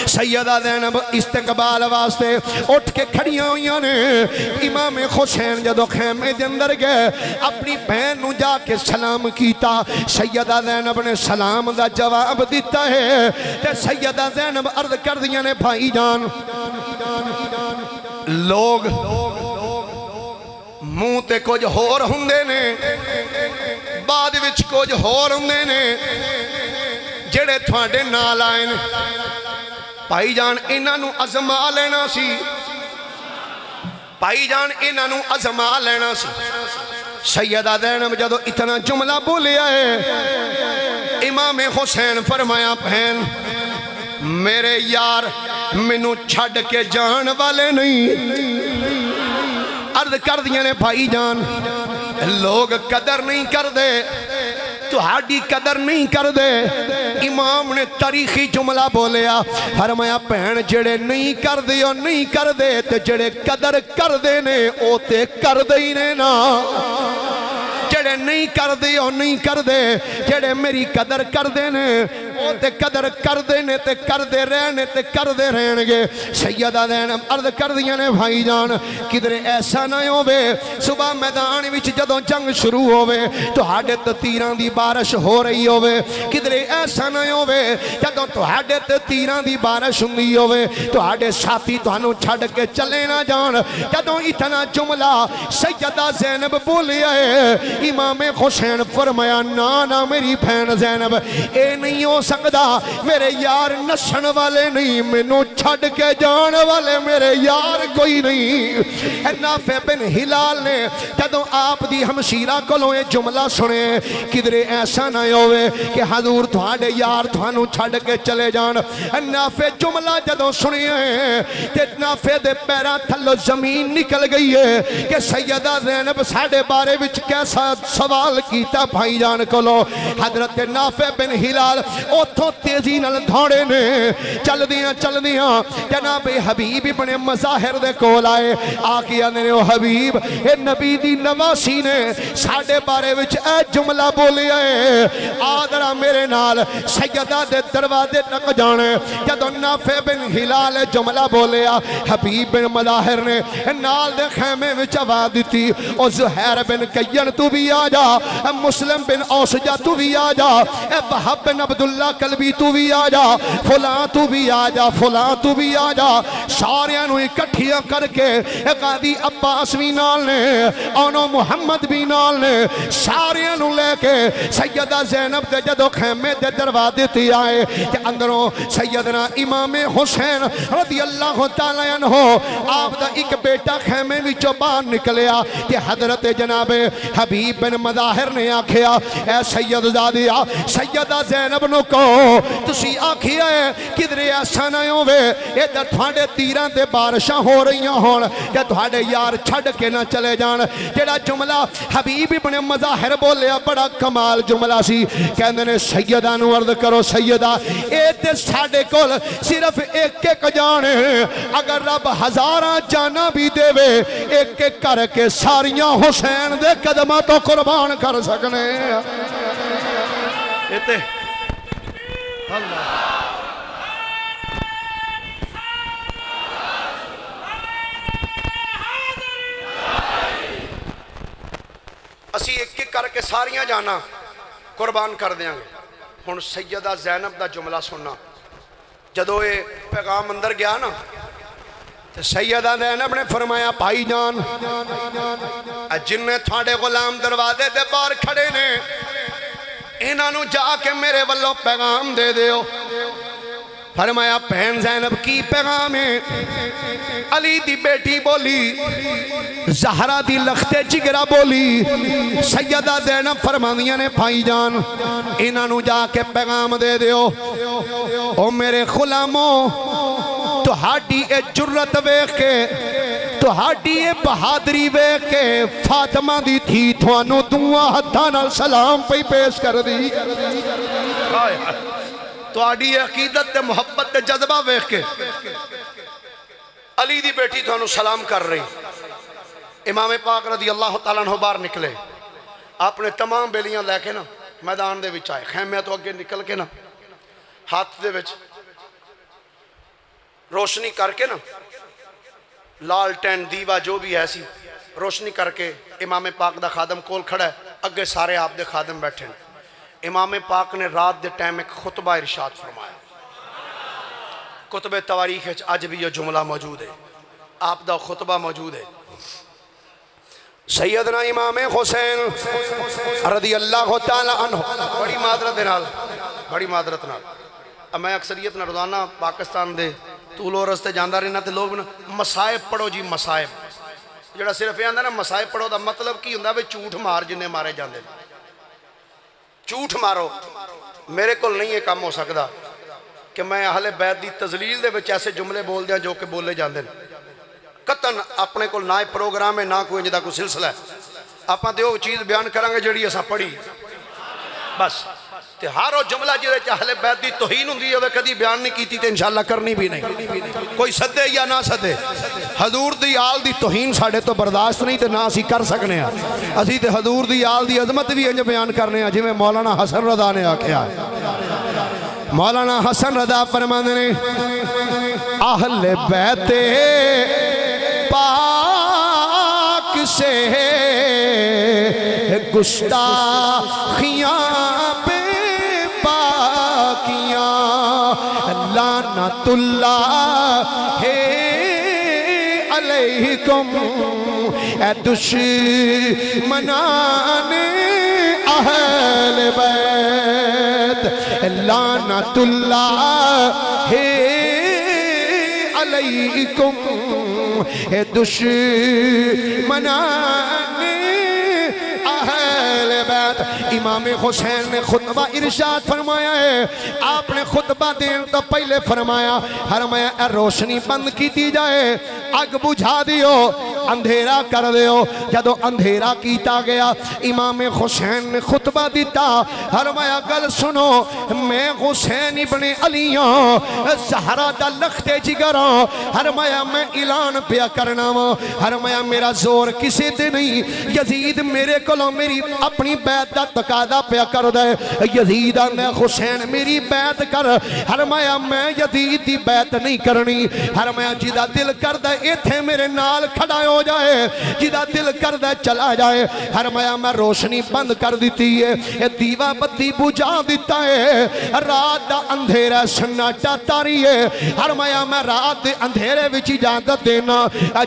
سیدہ زینب استقبال واسطے اٹھ کے کھڑیاں ہوئیاں نے امام حسین جدو خیمے دے اندر گئے اپنی بہن نو جا کے سلام کیتا سیدہ زینب نے سلام دا جواب دیتا ہے تے سیدہ زینب عرض کر دیاں نے بھائی جان لوگ منہ تے کچھ ہور ہوندے نے بعد وچ کچھ ہور ہوندے نے جڑے تھوڑے نال آئے نے بھائی جان انہاں نو ازما لینا سی بھائی جان انہاں نو ازما لینا سی سیدہ زینب جدو اتنا جملہ بولیا ہے امام حسین فرمایا بہن میرے یار منو چھڑ کے جان والے نہیں عرض کر دیا نے بھائی جان لوگ قدر نہیں کر دے تو ہاڑی قدر نہیں کر دے امام نے تاریخی جملہ بولیا فرمایا پہن جڑے نہیں کر دے اور نہیں کر دے تے جڑے قدر کر دے نے او تے کر دے ہی نے نا جڑے نہیں کر دے اور نہیں کر دے جڑے میری قدر کر دے نے او تے قدر کر دے نے تے کر دے رہنے تے کر دے رہنگے سیدہ زینب عرض کر دیا نے بھائی جان کدھر ایسا نہ ہووے صبح میدان وچ جدوں جنگ شروع ہووے تو ہاڑے تے تیران دی بارش ہو رہی ہووے کدھر ایسا نہ ہووے جدوں تو ہاڑے تے تیران دی بارش ہوندی ہووے تو ہاڑے ساتھی تانوں چھڑ کے چلے نہ جان جدوں اتنا جملہ سیدہ زینب بولیا ہے امام حسین فرمایا نا میری بہن زینب اے نہیں ہو سکدا میرے یار نسن والے نہیں منو چھڑ کے جان والے میرے یار کوئی نہیں نافع بن ہلال نے جدوں آپ دی ہمشیرہ کولوں یہ جملہ سنے کدھر ایسا نہ ہوئے کہ حضور تھوڑے یار تھانو چھڑ کے چلے جان نافع جملہ جدوں سنے ہیں تے نافع دے پیران تھلو زمین نکل گئی ہے کہ سیدہ زینب ساڑھے بارے وچ کیسا سوال کیتا بھائی جان کولو حضرت نافع بن ہلال اوتھوں تیزی نال دھوڑے نے چل دیاں جناب حبیب ابن مظاہر دے کول آئے آکیا نے او حبیب اے نبی دی نواسی نے ساڑھے بارے وچ اے جملہ بولے آئے آدھرا میرے نال سیدہ دے دروازے تک جانے جدو نافع بن ہلال جملہ بولے حبیب بن مظاہر نے نال دے خیمے وچ آواز دیتی او زہیر بن کین تو بھی آ جا مسلم بن اوسجہ تو بھی آ جا وہب بن عبداللہ قلبی تو بھی آ جا فلاں تو بھی آ جا فلاں تو بھی آ جا ساریاں نو اکٹھیاں کر کے قاضی عباس بھی نال نے اونو محمد بھی نال نے ساریاں نو لے کے سیدہ زینب دے جدو خیمے دے دروازے تے آئے کہ اندروں سیدنا امام حسین رضی اللہ تعالی عنہ آپ دا ایک بیٹا خیمے وچوں باہر نکلیا کہ حضرت جناب حبیب بن مظاہر نے آکھیا اے سید زادیا سیدہ زینب نو کہو تسی آکھیا ہے کدھر ایسا نہ ہوئے ادھر تھوڑے تیران دے بارشاں ہو رہیاں ہون کہ تھوڑے یار چھڑ کے نہ چلے جان جڑا جملہ حبیب ابن مظاہر بولیا بڑا کمال جملہ سی کہنے نے سیدہ نو عرض کرو سیدہ اے تے ساڑے کول صرف ایک ایک جانے اگر رب ہزاراں جانا بھی دے وے ایک ایک کر کے ساریاں حسین دے قدمہ تو قربان کر سکنے ایتے اللہ اسی ایک ایک کر کے ساریاں جانا قربان کر دیاں گے ہن سیدہ زینب دا جملہ سننا جدو یہ پیغام اندر گیا نا تو سیدہ زینب نے فرمایا بھائی جان جن نے تھوڑے غلام دروازے دے باہر کھڑے نے انہاں نو جا کے میرے والوں پیغام دے دیو فرمایا بہن زینب کی پیغام ہے؟ علی دی بیٹی بولی، زہرا دی لخت جگرہ بولی، سیدہ زینب فرمانیاں نے بھائی جان انہاں نو جا کے پیغام دے دیو، او میرے غلاموں تو ہاڈی اے جرت ویکھ کے، تو ہاڈی اے بہادری ویکھ کے فاطمہ دی تھی تھوانو دعا ہتھاں نال سلام پہ پیش کر دی۔ تو آڈی عقیدت تے محبت تے جذبہ ویکھ کے علی دی بیٹی تو انہوں سلام کر رہی۔ امام پاک رضی اللہ تعالیٰ عنہ باہر نکلے، آپ نے تمام بیلیاں لے کے نا میدان دے وچ آئے، خیمے تو اگے نکل کے نا ہاتھ دے وچ روشنی کر کے نا لال ٹین دیوا جو بھی ایسی روشنی کر کے امام پاک دا خادم کول کھڑا ہے، اگے سارے آپ دے خادم بیٹھے ہیں۔ امام پاک نے رات دے ٹائم ایک خطبہ ارشاد فرمایا، کتب تواریخ آج بھی یہ جملہ موجود ہے، آپ دا خطبہ موجود ہے۔ سیدنا امام حسین رضی اللہ تعالیٰ عنہ بڑی معذرت نال اب میں اکثریت نہ روزانہ پاکستان دے طول و عرض تے جاندہ رہنا تے لوگ مسائب پڑھو جی، مسائب جڑا صرف یہ آندہ نا مسائب پڑھو دا مطلب کی ہوندہ ہے جھوٹ مار جنہیں مارے جاندے، جھوٹ مارو۔ میرے کول نہیں یہ کام ہو سکتا کہ میں اہل بیت دی تذلیل دے وچ ایسے جملے بول دیا جو کہ بولے جاندے، قطن اپنے کول نہ پروگرام ہے نہ کوئی جدا کوئی سلسلہ ہے، اپنا دیو چیز بیان کرانگے جڑی ایسا پڑھی بس تے ہر وہ جملہ جڑے اہل بیت دی توہین ہوندی ہے کدی بیان نہیں کیتی تے انشاءاللہ کرنی بھی نہیں، کوئی سدے یا نہ سدے حضور دی آل دی توہین ساڑھے تو برداشت نہیں تے نہ اسی کر سکنے ہیں، اسی تے حضور دی آل دی عظمت بھی انج بیان کرنے ہیں جویں مولانا حسن رضا نے آکھیا ہے۔ مولانا حسن رضا فرماندے نے اہل بیت پاک سے گستاخیاں لعنت اللہ علیکم اے دشمنان اہل بیت، لعنت اللہ علیکم اے دشمنان اہل بیت۔ امام حسین نے خطبہ ارشاد فرمایا ہے، آپ نے خطبہ دین تو پہلے فرمایا اے روشنی بند کیتی جائے، اگ بجھا دیو، اندھیرا کر دیو۔ جدو اندھیرا کیتا گیا امام حسین نے خطبہ دیتا، فرمایا گل سنو میں حسین ابن علی ہوں، زہرا دا لخت جگر ہوں، فرمایا میں اعلان پیا کرنا ہوں، فرمایا میرا زور کسی دے نہیں، یزید میرے کولوں میری اپنی بیعت دا تقاضا پیا کر دے، یزید آندے حسین میری بیعت کر، فرمایا میں یزید دی بیعت نہیں کرنی، فرمایا جدا دل کر دے ایتھے میرے نال کھڑا ہو جائے، جدا دل کر دے چلا جائے، فرمایا میں روشنی بند کر دیتی ہے، اے دیوا بتی بجھا دیتا ہے، رات دا اندھیرا سناٹا تاری ہے، فرمایا میں رات دے اندھیرے وچ اجازت دینا،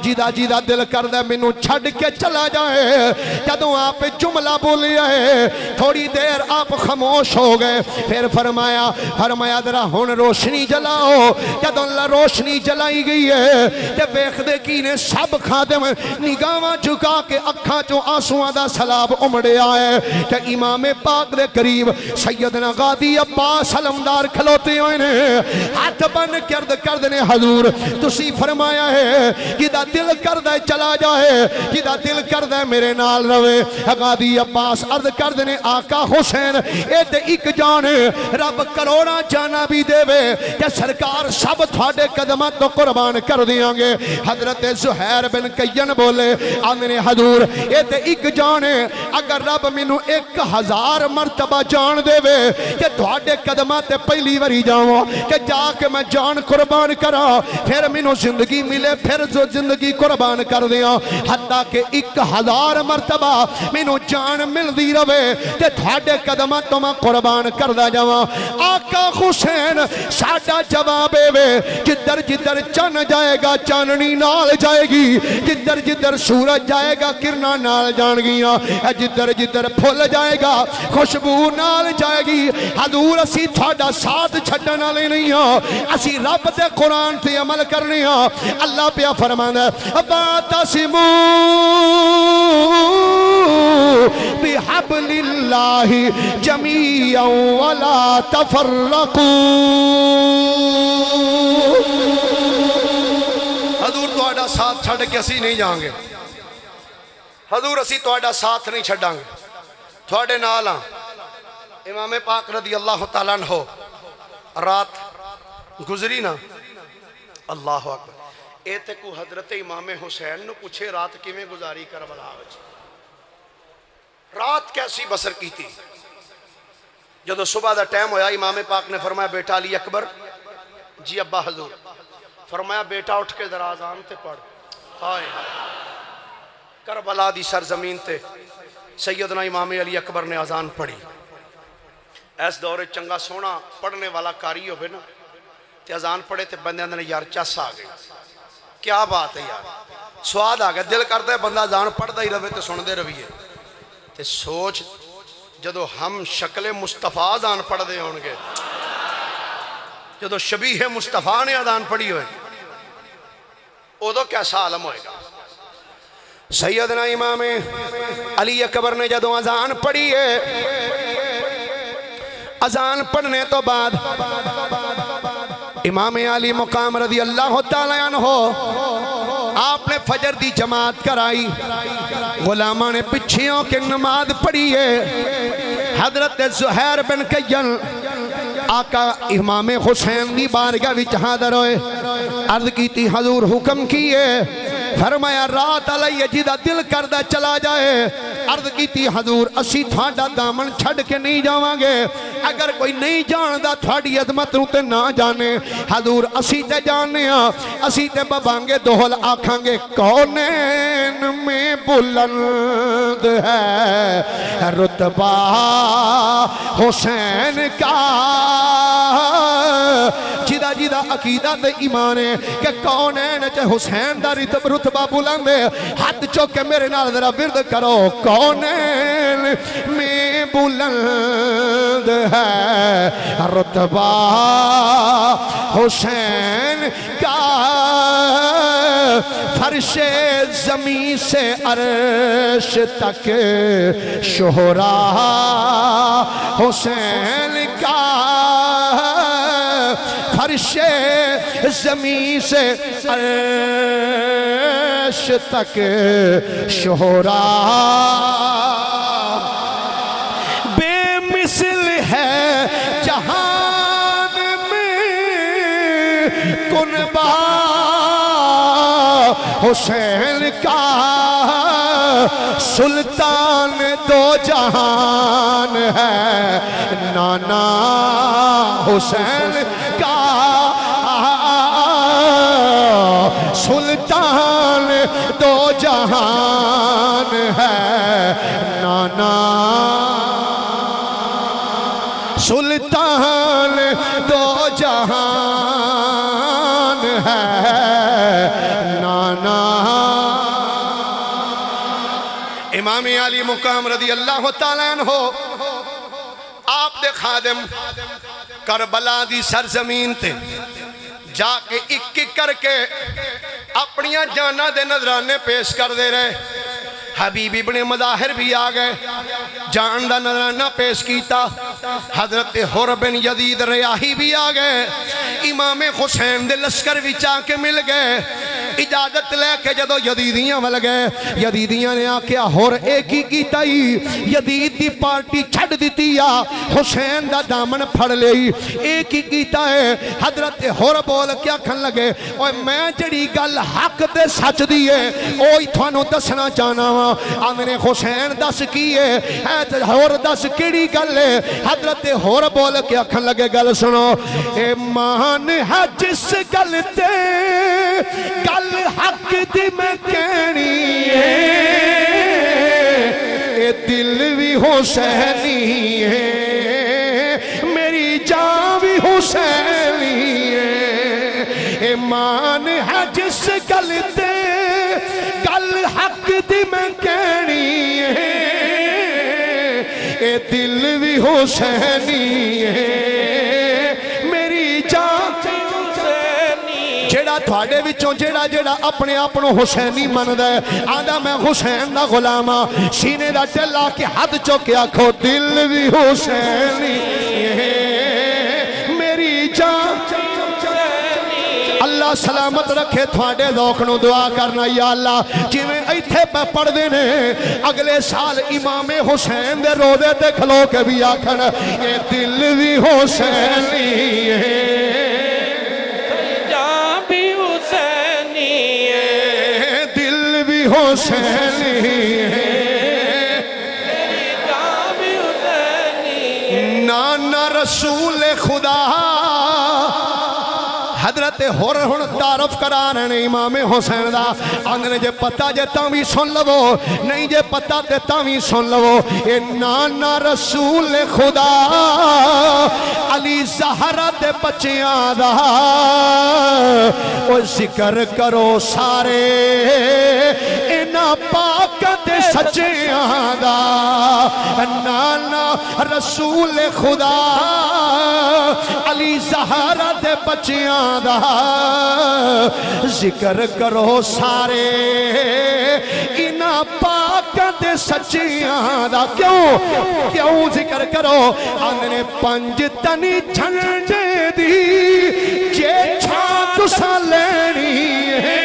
جدا دل کر دے مینوں چھڈ کے چلا جائے۔ جدوں آپ جملہ بولیا ہے تھوڑی دیر آپ خاموش ہو گئے، پھر فرمایا ذرا ہن روشنی جلاؤ۔ جدوں روشنی جلائی گئی ہے تے ویکھ دے کی نے سب خادم نگاہاں جھکا کے اکھاں چوں آنسواں دا سیلاب امڑیا ہے تے امام پاک دے قریب سیدنا غازی عباس علمدار کھلوتے ہوئے نے، ہاتھ بن کر نے حضور تسی فرمایا ہے جدا دل کردہ چلا جائے، جدا دل کردہ میرے نال روے۔ غازی عباس عرض کر دینے آقا حسین اے تے ایک جان رب کروڑا جانا بھی دے وے کہ سرکار سب تھوڑے قدمات تو قربان کر دیاں گے۔ حضرت زہیر بن قین بولے آمین حضور اے تے ایک جان اگر رب منو 1000 مرتبہ جان دے وے کہ تھوڑے قدمات تے پہلی وری جاؤں کہ جا کے میں جان قربان کرا پھر منو زندگی ملے پھر جو زندگی قربان کر دیاں، حتیٰ کہ 1000 مرتبہ منو جان مل دی روے تے تھوڑے قدمات تو میں قربان کر دا جاؤں۔ آقا حسین ساڑھا جواب وے جدر چن جائے گا چاننی نال جائے گی، جدر جدر سورج جائے گا کرنا نال جان گیاں جدر جدر پھول جائے گا خوشبو نال جائے گی حضور اسی تھوڑا ساتھ چھڑن والے نہیں ہاں اسی رب دے قرآن تے عمل کرنے ہاں اللہ پیا فرمانا وَاعْتَصِمُوا بِحَبْلِ اللَّهِ جَمِيعًا وَلَا تَفَرَّقُوا حضور تہاڈا ساتھ چھڑ کے اسی نہیں جائیں گے حضور اسی تہاڈا ساتھ نہیں چھڑاں گے تہاڈے نال ہاں امام پاک رضی اللہ تعالیٰ عنہ رات گزری نا اللہ اکبر اے تے کو حضرت امام حسین نو پوچھے رات کیویں گزاری کربلا وچ رات کیسی بسر کی تھی جدو صبح دا ٹائم ہویا امام پاک نے فرمایا بیٹا علی اکبر جی ابا حضور فرمایا بیٹا اٹھ کے ذرا اذان تے پڑھ ہائے کربلا دی سرزمین تے سیدنا امام علی اکبر نے اذان پڑھی ایس دور چنگا سونا پڑھنے والا کاری ہوئے نا تے اذان پڑھے تے بندے اندر یار چس آ گئی کیا بات ہے یار سواد آ گیا دل کرتا ہے بندہ اذان پڑھتا ہی رہے تے سن دے رویے تے سوچ جدو ہم شکل مصطفیٰ اذان پڑھ دے ہوں گے جدو شبیہ مصطفیٰ نے اذان پڑھی ہوئے ادو کیسا عالم ہوئے گا سیدنا امام علی اکبر نے جدو اذان پڑھی ہے اذان پڑھنے تو بعد امام علی مقام رضی اللہ تعالیٰ عنہ آپ نے فجر دی جماعت کرائی غلامہ نے پچھیوں کے نماز پڑھی ہے حضرت زہیر بن قیل آقا امام حسین دی بارگاہ وچ حاضر ہوئے عرض کی تھی حضور حکم کیے فرمایا رات علیہ جیدہ دل کردہ چلا جائے عرض کی تھی حضور اسی تھاڑا دامن چھڑ کے نہیں جاواں گے اگر کوئی نہیں جاندہ تھاڑی عظمت روتے نہ جانے حضور اسی تے جانے ہاں اسی تے ببانگے دوہل آکھاں گے کونین میں بلند ہے رتبہ حسین کا جیدہ جیدہ عقیدہ دے ایمان ہے کہ کونین چاہے حسین دا رتبہ بلند ہے ہاتھ چوکے میرے نال ذرا ورد کرو کونین میں بلند ہے رتبہ حسین کا فرش زمین سے عرش تک شہرا حسین کا فرش زمین سے عرش تک شہرا بے مثل ہے جہان میں کنبہ حسین کا سلطان دو جہان ہے نانا حسین کا سلطان دو جہان ہے نانا سلطان دو جہان ہے نانا امام علی مقام رضی اللہ تعالیٰ عنہ آپ دے خادم کربلا دی سرزمین تے جا کے ایک ایک کر کے اپنیاں جانا دے نظرانے پیش کر دے رہے حبیب ابن مظاہر بھی آگئے جان دا نظرانہ پیش کیتا حضرت حر بن یزید ریاحی بھی آگئے امام حسین دے لشکر بھی چاہ کے مل گئے اجازت لے کے جدو یزیدیاں مل گئے یزیدیاں نے آکیا حر ایک ہی کیتا ہی یزید دی پارٹی چھڑ دیتی یا حسین دا دامن پھڑ لئی ایک ہی کیتا ہے حضرت حر بول کیا کھن لگے اور میں جڑی گل حق دے سچ دیئے اوہی تھانو دسنا چاہنا ہوا آمین حسین دس کیے حر دس کیڑی گل ہے حضرت حر بول کیا کھن لگے گل سنو ایمان ہے جس گل تے گل حق دی میں کہنی ہے اے دل بھی حسینی ہے میری جان بھی حسینی ہے ایمان ہے جس گل تے دی میں کہنی ہے اے دل بھی حسینی ہے میری جان جیڑا تھوڑے وچوں جیڑا اپنے اپنو حسینی مند ہے آدھا میں حسین دا غلام ہاں سینے دا ڈلا کے حد چوکے آکھو دل بھی حسینی ہے میری جان اللہ سلامت رکھے تھوڑے ذوق نو دعا کرنا یا اللہ جویں ایتھے پہ پڑھ دینے اگلے سال امام حسین دے روزے تے کھلو کے بھی آکھن یہ دل بھی حسینی ہے حسینی ہے نانا رسول خدا حضرت ہن تعارف کرا رہے ہیں امام حسین دا آندھنے جے پتہ جے تاوی سن لو نہیں جے پتہ تے تاوی سن لو اے نانا رسول خدا علی زہرہ دے بچیاں دا او ذکر کرو سارے اینا پاک دے سچیاں دا نانا رسول خدا علی زہرہ دے بچیاں دا ذکر کرو سارے اینا پاک دے سچیاں دا کیوں ذکر کرو آندھنے پنج تنی جھنڈے دی جے چھاں تسا لینی ہے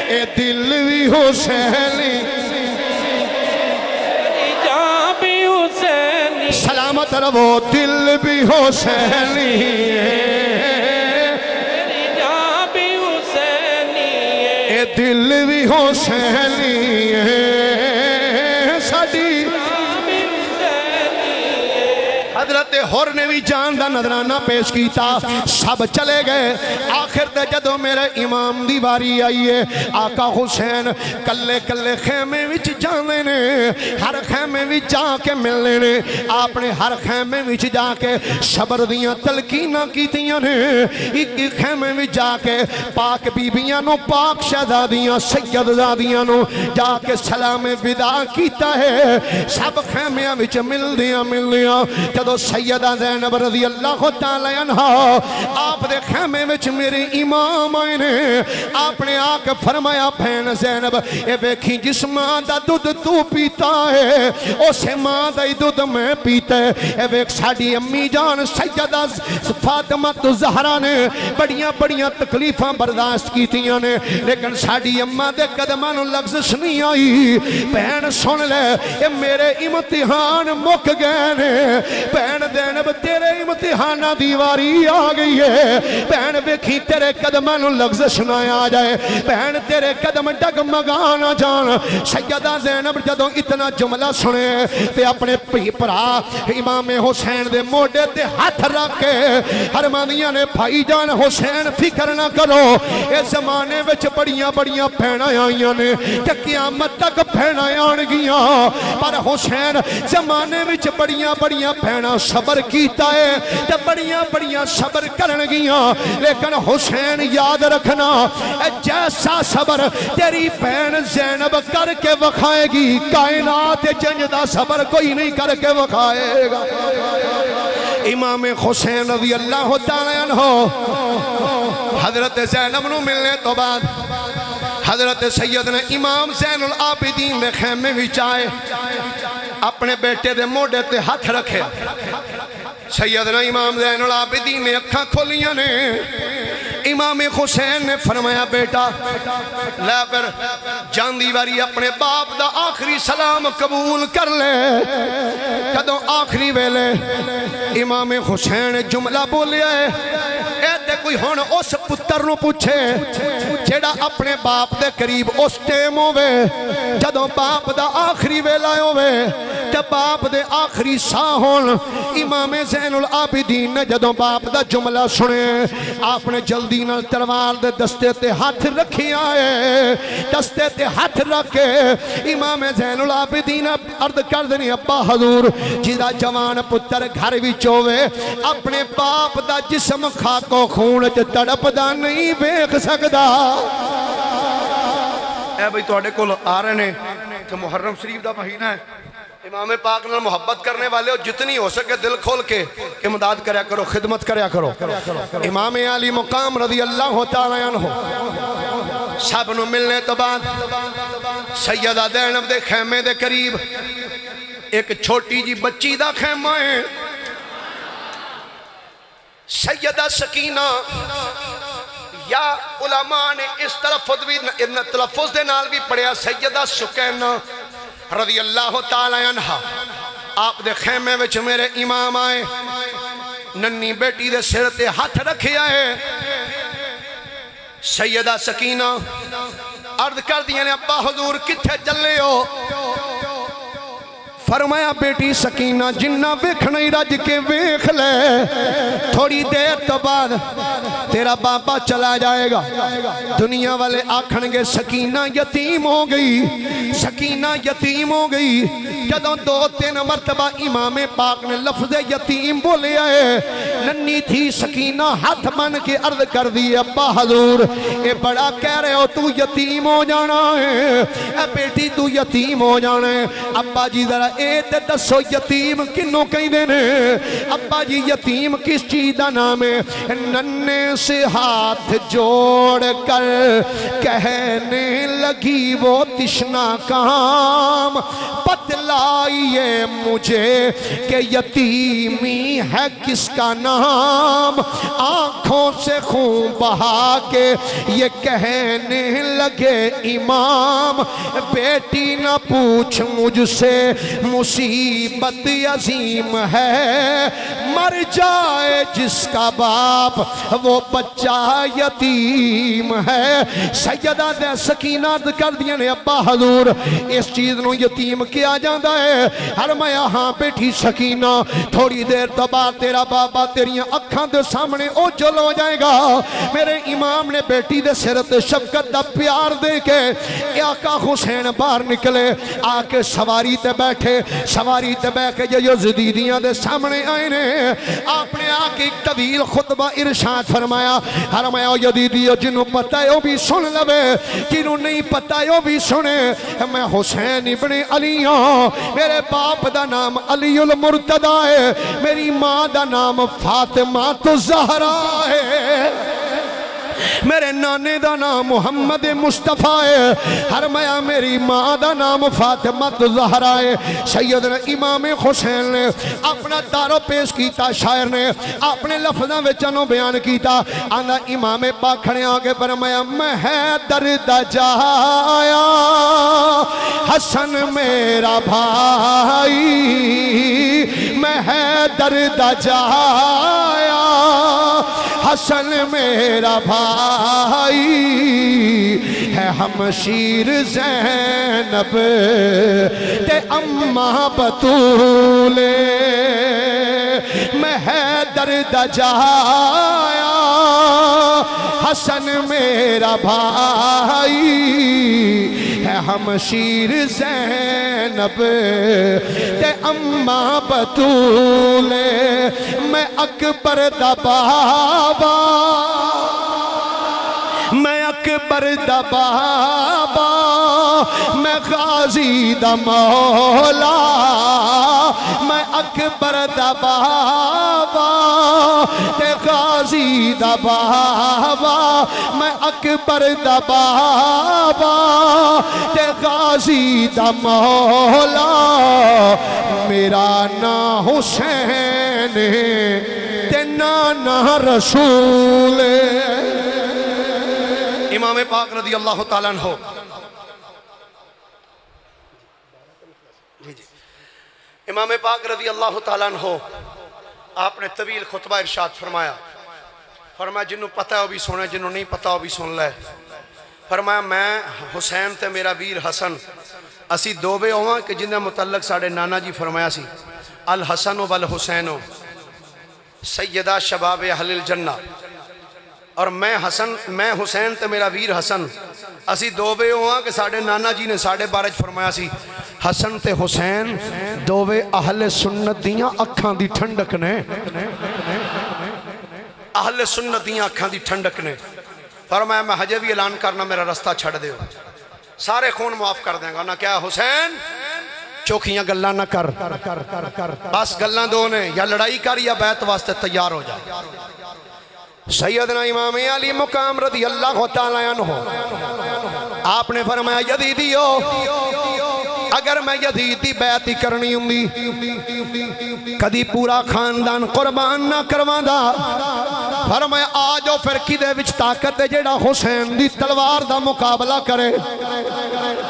اے دل بھی حسینی سلامت رہو دل بھی حسینی اے دل بھی حسینی ہے ساڈی حضرت ہور نے بھی جان دا نظرانہ پیش کیتا سب چلے گئے آخر تے جدو میرے امام دی باری آئی ہے آقا حسین کلے کلے خیمے وچ جانے نے ہر خیمے وچ جا کے ملنے نے آپ نے ہر خیمے وچ جا کے صبر دیاں تلقینہ کیتیاں نے ایک خیمے وچ جا کے پاک بیبیاں نو پاک شہزادیاں سیدزادیاں نو جا کے سلام ودا کیتا ہے سب خیمیاں وچ مل دیاں جدو سیدہ زینب رضی اللہ تعالی عنہ آپ دے خیمے وچ میرے امام آئے نے آپ نے آکے فرمایا بہن زینب اے ویکھی جس ماں دا دودھ تو پیتا ہے اسے ماں دا دودھ میں پیتا ہے اے ویک ساڑی امی جان سیدہ فاطمہ زہرا نے بڑیاں تکلیفاں برداشت کیتیاں نے لیکن ساڑی اماں دے قدمان لغزش نہیں آئی بہن سن لے اے میرے امتحان مک گئے نے بہن زینب تیرے امتحانہ دیواری آگئی ہے بہن ویکھی تیرے قدمہ نو لغزش نہ آ جائے بہن تیرے قدم ڈگمگا نہ جان سیدہ زینب جدوں اتنا جملہ سنے تے اپنے پرا امام حسین دے موڈے تے ہاتھ رکھ کے حرمانیاں نے بھائی جان حسین فکر نہ کرو اس زمانے وچ بڑیاں بہناں آئیاں نے تے قیامت تک بہناں آن گیاں پر حسین زمانے وچ بڑیاں بہناں صبر کیتا ہے تے بڑیاں صبر کرن گیاں لیکن حسین یاد رکھنا جیسا صبر تیری بہن زینب کر کے وکھائے گی کائنات جنجدہ صبر کوئی نہیں کر کے وکھائے گا امام حسین رضی اللہ تعالی عنہ حضرت زینب نو ملنے تو بعد حضرت سیدنا امام زین العابدین دے خیمے وچ آئے اپنے بیٹے دے موڈے تے ہاتھ رکھے سیدنا امام زین العابدین نے اکھاں کھولیاں نے امام حسین نے فرمایا بیٹا لے کر جان دیواری اپنے باپ دا آخری سلام قبول کر لے کدوں آخری ویلے امام حسین جملہ بولیا ہے اے کوئی ہون اس پتر نو پوچھے جیڑا اپنے باپ دے قریب اس ٹیم ہوئے جدوں باپ دا آخری ویلہ ہوئے جب باپ دے آخری ساں ہون امام زین العابدین نے جدوں باپ دا جملہ سنے آپ نے جلدی نال تلوار دے دستے تے ہاتھ رکھی آئے دستے تے ہاتھ رکھے امام زین العابدین عرض کر دنی ابا حضور جیدہ جوان پتر گھر بھی چوے اپنے باپ دا جسم خاکو خون تڑپ دا نہیں بیک سکدا اے بھئی توڑے کو آ رہے ہیں کہ محرم شریف دا مہینہ ہے، امام پاک نے محبت کرنے والے ہو جتنی ہو سکے دل کھول کے امداد کریا کرو، خدمت کریا کرو۔ امام علی مقام رضی اللہ تعالیٰ عنہ سب نو ملنے تو بعد سیدہ زینب دے خیمے دے قریب ایک چھوٹی جی بچی دا خیمہ ہے، سیدہ سکینہ، یا علماء نے اس تلفظ دے نال بھی پڑھیا سیدہ سکینہ رضی اللہ تعالی عنہ۔ آپ دے خیمے وچ میرے امام آئے، ننی بیٹی دے سر تے ہاتھ رکھے آئے، سیدہ سکینہ عرض کر دیا نے ابا حضور کتھے چلے ہو؟ فرمایا بیٹی سکینہ جنہ ویکھنا ہی رج کے ویکھ لے، تھوڑی دیر تو بعد تیرا بابا چلا جائے گا، دنیا والے آکھنگے سکینہ یتیم ہو گئی، سکینہ یتیم ہو گئی۔ جدوں 2-3 مرتبہ امام پاک نے لفظ یتیم بولے آئے، ننی تھی سکینہ ہاتھ من کے عرض کر دی ابا حضور اے بڑا کہہ رہے ہو تو یتیم ہو جانا ہے، اے بیٹی تو یتیم ہو جانا ہے۔ ابا جی ذرا اے تے دسو یتیم کنوں کہیں دینے؟ ابا جی یتیم کس چیز دا نام ہے؟ ننے سے ہاتھ جوڑ کر کہنے لگی وہ تشنا کام، بتلائیے مجھے کہ یتیمی ہے کس کا نام، آنکھوں سے خون بہا کے یہ کہنے لگے امام، بیٹی نہ پوچھ مجھ سے مصیبت عظیم ہے، مر جائے جس کا باپ وہ بچہ یتیم ہے۔ سیدہ دے سکینہ کر دیا نے ابا حضور اس چیز نو یتیم کیا جاندہ ہے؟ فرمایا ہاں بیٹی سکینہ تھوڑی دیر تو بعد تیرا بابا تیری اکھاں دے سامنے اوجھل ہو جائے گا۔ میرے امام نے بیٹی دے سرت شفقت دا پیار دے کے آقا حسین باہر نکلے، آ کے سواری تے بیٹھے، سواری تے بیٹھ کے جو زدیدیاں دے سامنے آئے نے، آپ نے آ کے ایک طویل خطبہ ارشاد فرمایا، فرمایا یزیدیو جنہوں پتہ ہے وہ بھی سن لبے، جنہوں نہیں پتہ ہے وہ بھی سنے، میں حسین ابن علی ہوں، میرے باپ دا نام علی المرتضی ہے، میری ماں دا نام فاطمہ الزہرا ہے، میرے نانے دا نام محمد مصطفیٰ ہے، فرمایا میری ماں دا نام فاطمہ الزہرا ہے۔ سیدنا امام حسین نے اپنا دارو پیش کیتا، شاعر نے اپنے لفظاں وچوں بیان کیتا، آندا امام پاک کھڑے آگے فرمایا میں حیدر دا جایا حسن میرا بھائی، میں حیدر دا جایا حسن میرا بھائی، ہے ہمشیر زینب تے اماں بطول، میں حیدر دا جایا حسن میرا بھائی، ہے ہمشیر زینب تے اماں بطول، میں اکبر دا بابا، میں اکبر دا بابا، میں غازی دا مولا، میں اکبر دا بابا تے غازی دا بابا، میں اکبر دا بابا تے غازی دا مولا، میرا نام حسین تے نانا رسول۔ امام پاک رضی اللہ تعالیٰ عنہ امام پاک رضی اللہ تعالیٰ عنہ آپ نے طویل خطبہ ارشاد فرمایا، فرمایا جنہوں پتہ ہے وہ بھی سنے، جنہوں نہیں پتہ وہ بھی سن لے۔ فرمایا میں حسین تے میرا ویر حسن اسی دو بے ہواں کہ جنہیں متعلق ساڑھے نانا جی فرمایا سی الحسن والحسین سیدہ شباب اہل الجنہ، اور میں حسین تے میرا ویر حسن اسی دو بے ہواں کہ ساڑھے نانا جی نے ساڑھے بارج فرمایا سی حسن تے حسین دو بے اہل سنت دیاں اکھاں دی ٹھنڈک نے، اہل سنت دیاں اکھاں دی ٹھنڈک نے۔ فرمایا میں ہجے بھی اعلان کرنا میرا رستہ چھڑ دے ہو، سارے خون معاف کر دیں گا نہ کیا حسین چوکھیاں گلاں نہ کر بس گلاں دو نے یا لڑائی کر یا بیعت واسطے تیار ہو جا سیدنا امام علی مقام رضی اللہ تعالیٰ عنہ آپ نے فرمایا یزیدیو اگر میں یزید دی بیعت کرنی ہوں کدی پورا خاندان قربان نہ کرواندا فرمایا آجو پھر کدے وچ طاقت ہے جیڑا حسین دی تلوار دا مقابلہ کرے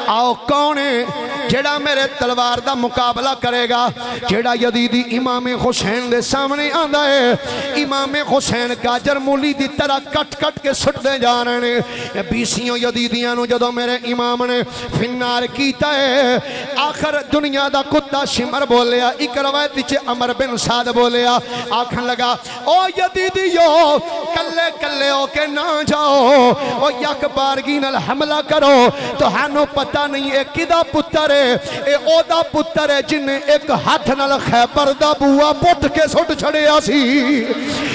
آؤ کون ہے جیڑا میرے تلوار دا مقابلہ کرے گا جیڑا یزیدی امام حسین دے سامنے آندا ہے امام حسین گاجر مولی دی طرح کٹ کٹ کے سٹ دے جا رہے ہیں بیسیوں یزیدیاں نو جدو میرے امام نے فنار کیتا ہے آخر دنیا دا کتا شمر بولیا ایک روایت چے عمر بن سعد بولیا آکھن لگا او یزیدیو کلے کلے ہو کے نہ جاؤ او یک بارگی نال حملہ کرو تو ہانو پتہ نہیں اے کدا پتر ہے اے او دا پتر ہے جن نے ایک ہاتھ نال خیبر دا بوا پٹ کے سٹ چھڑیا سی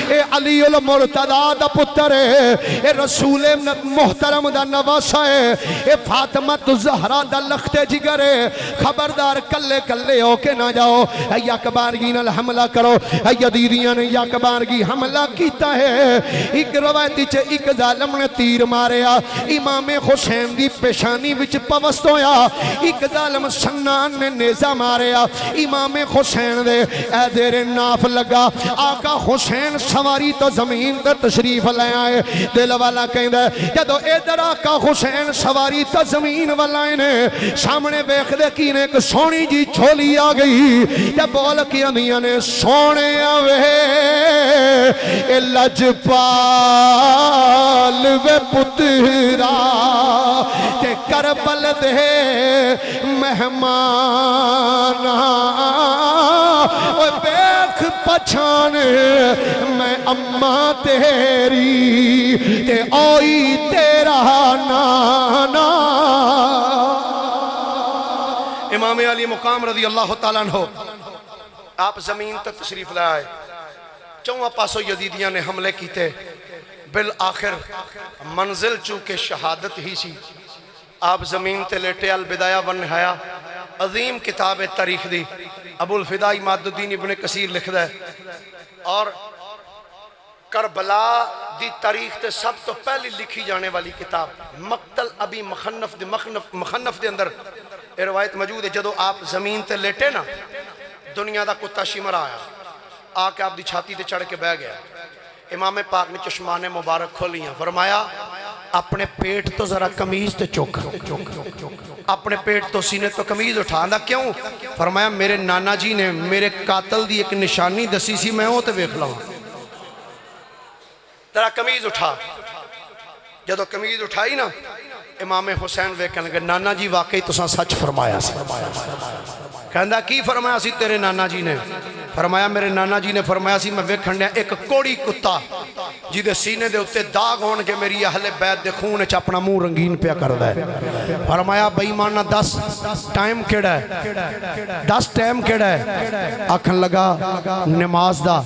اے علی المرتضی دا پتر ہے اے رسول محترم دا نواسا ہے اے فاطمہ الزہرا دا لخت جگر ہے خبردار کلے کلے ہو کے نہ جاؤ یک بارگی نال حملہ کرو یزیدیاں نے یک بارگی حملہ کیتا ہے ایک روایتی چے ایک ظالم نے تیر ماریا امام حسین دی پیشانی وچ پوست ہویا ایک ظالم سنان نے نیزہ ماریا امام حسین دے اے دیر ناف لگا آقا حسین سواری تو زمین در تشریف لے آئے دل والا کہیں دے جدو ادھر آقا حسین سواری تو زمین والائیں نے سامنے بیخ دے کی نے ایک سونی جی چھولی آگئی یا بول کی اندیاں نے سونے آوے اے لجپال وے پترا تے کربل دے مہمانا اوے بیخ پچھان میں اماں تیری تے آئی تیرا نانا امام علی مقام رضی اللہ تعالیٰ عنہ آپ زمین تک تشریف لائے چونہ پاسو یزیدیاں نے حملے کیتے بالآخر منزل چونکہ شہادت ہی سی آپ زمین تے لیٹے البدایہ والنہایہ عظیم کتاب تاریخ دی ابو الفدائی ماد الدین ابن کثیر لکھ دے اور کربلا دی تاریخ تے سب تو پہلی لکھی جانے والی کتاب مقتل ابی مخنف دے اندر یہ روایت موجود ہے جدو آپ زمین تے لیٹے نا دنیا دا کتا شمر آیا آکے آپ دی چھاتی تے چڑھ کے بہ گیا امام پاک نے چشمان مبارک کھولیاں فرمایا اپنے پیٹ تو ذرا کمیز تے چوک اپنے پیٹ تو سینے تو کمیز اٹھانا کیوں فرمایا میرے نانا جی نے میرے قاتل دی ایک نشانی دسی سی میں ہوں تے بیخ لاؤں ذرا کمیز اٹھا جدو کمیز اٹھائی نا امام حسین ویکھن لگے نانا جی واقعی تساں سچ فرمایا سی کہندا کی فرمایا سی تیرے نانا جی نے فرمایا میرے نانا جی نے فرمایا سی میں ویکھن لیا ایک کوڑی کتا جی دے سینے دے اتے داغ ہون کے میری اہل بیت دے خون چ اپنا منہ رنگین پیا کردا ہے فرمایا بے ایمان نہ 10 ٹائم کیڑا ہے 10 ٹائم کیڑا ہے آکھن لگا نماز دا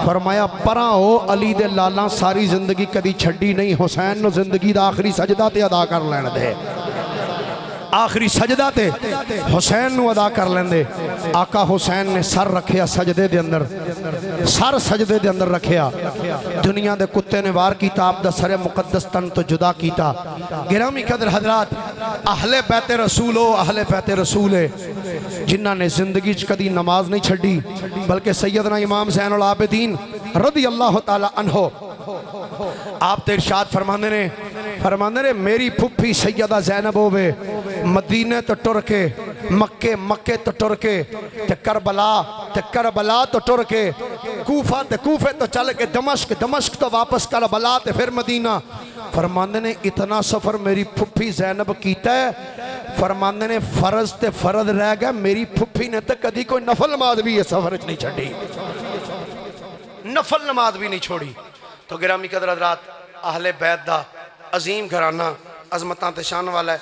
فرمایا پراں ہو علی دے لالاں ساری زندگی کدی چھڈی نہیں حسین نو زندگی دا آخری سجدہ تے ادا کر لین دے آخری سجدہ تے حسین نو ادا کر لین دے آقا حسین نے سر رکھیا سجدے دے اندر سر سجدے دے اندر رکھیا دنیا دے کتے نے وار کیتا آپ دا سر مقدس تن تو جدا کیتا گرامی قدر حضرات اہل بیت رسولو اہل بیت رسولے جنہ نے زندگی کدی نماز نہیں چھڑی بلکہ سیدنا امام زین العابدین رضی اللہ تعالی عنہ آپ تے ارشاد فرماندے نے میری پھپھی سیدہ زینب ہوئے مدینہ تو ٹر کے مکے تو ٹر کے تے کربلا تو ٹر کے کوفہ تو چل کے دمشق تو واپس کربلا تے پھر مدینہ فرماندے نے اتنا سفر میری پھپھی زینب کیتا ہے فرماندے نے فرض تے فرض رہ گیا میری پھپھی نے تے کدی کوئی نفل نماز بھی یہ سفر نہیں چھڑی نفل نماز بھی نہیں چھوڑی تو گرامی قدر حضرات اہل بیت دا عظیم گھرانہ عظمتاں تے شان والا ہے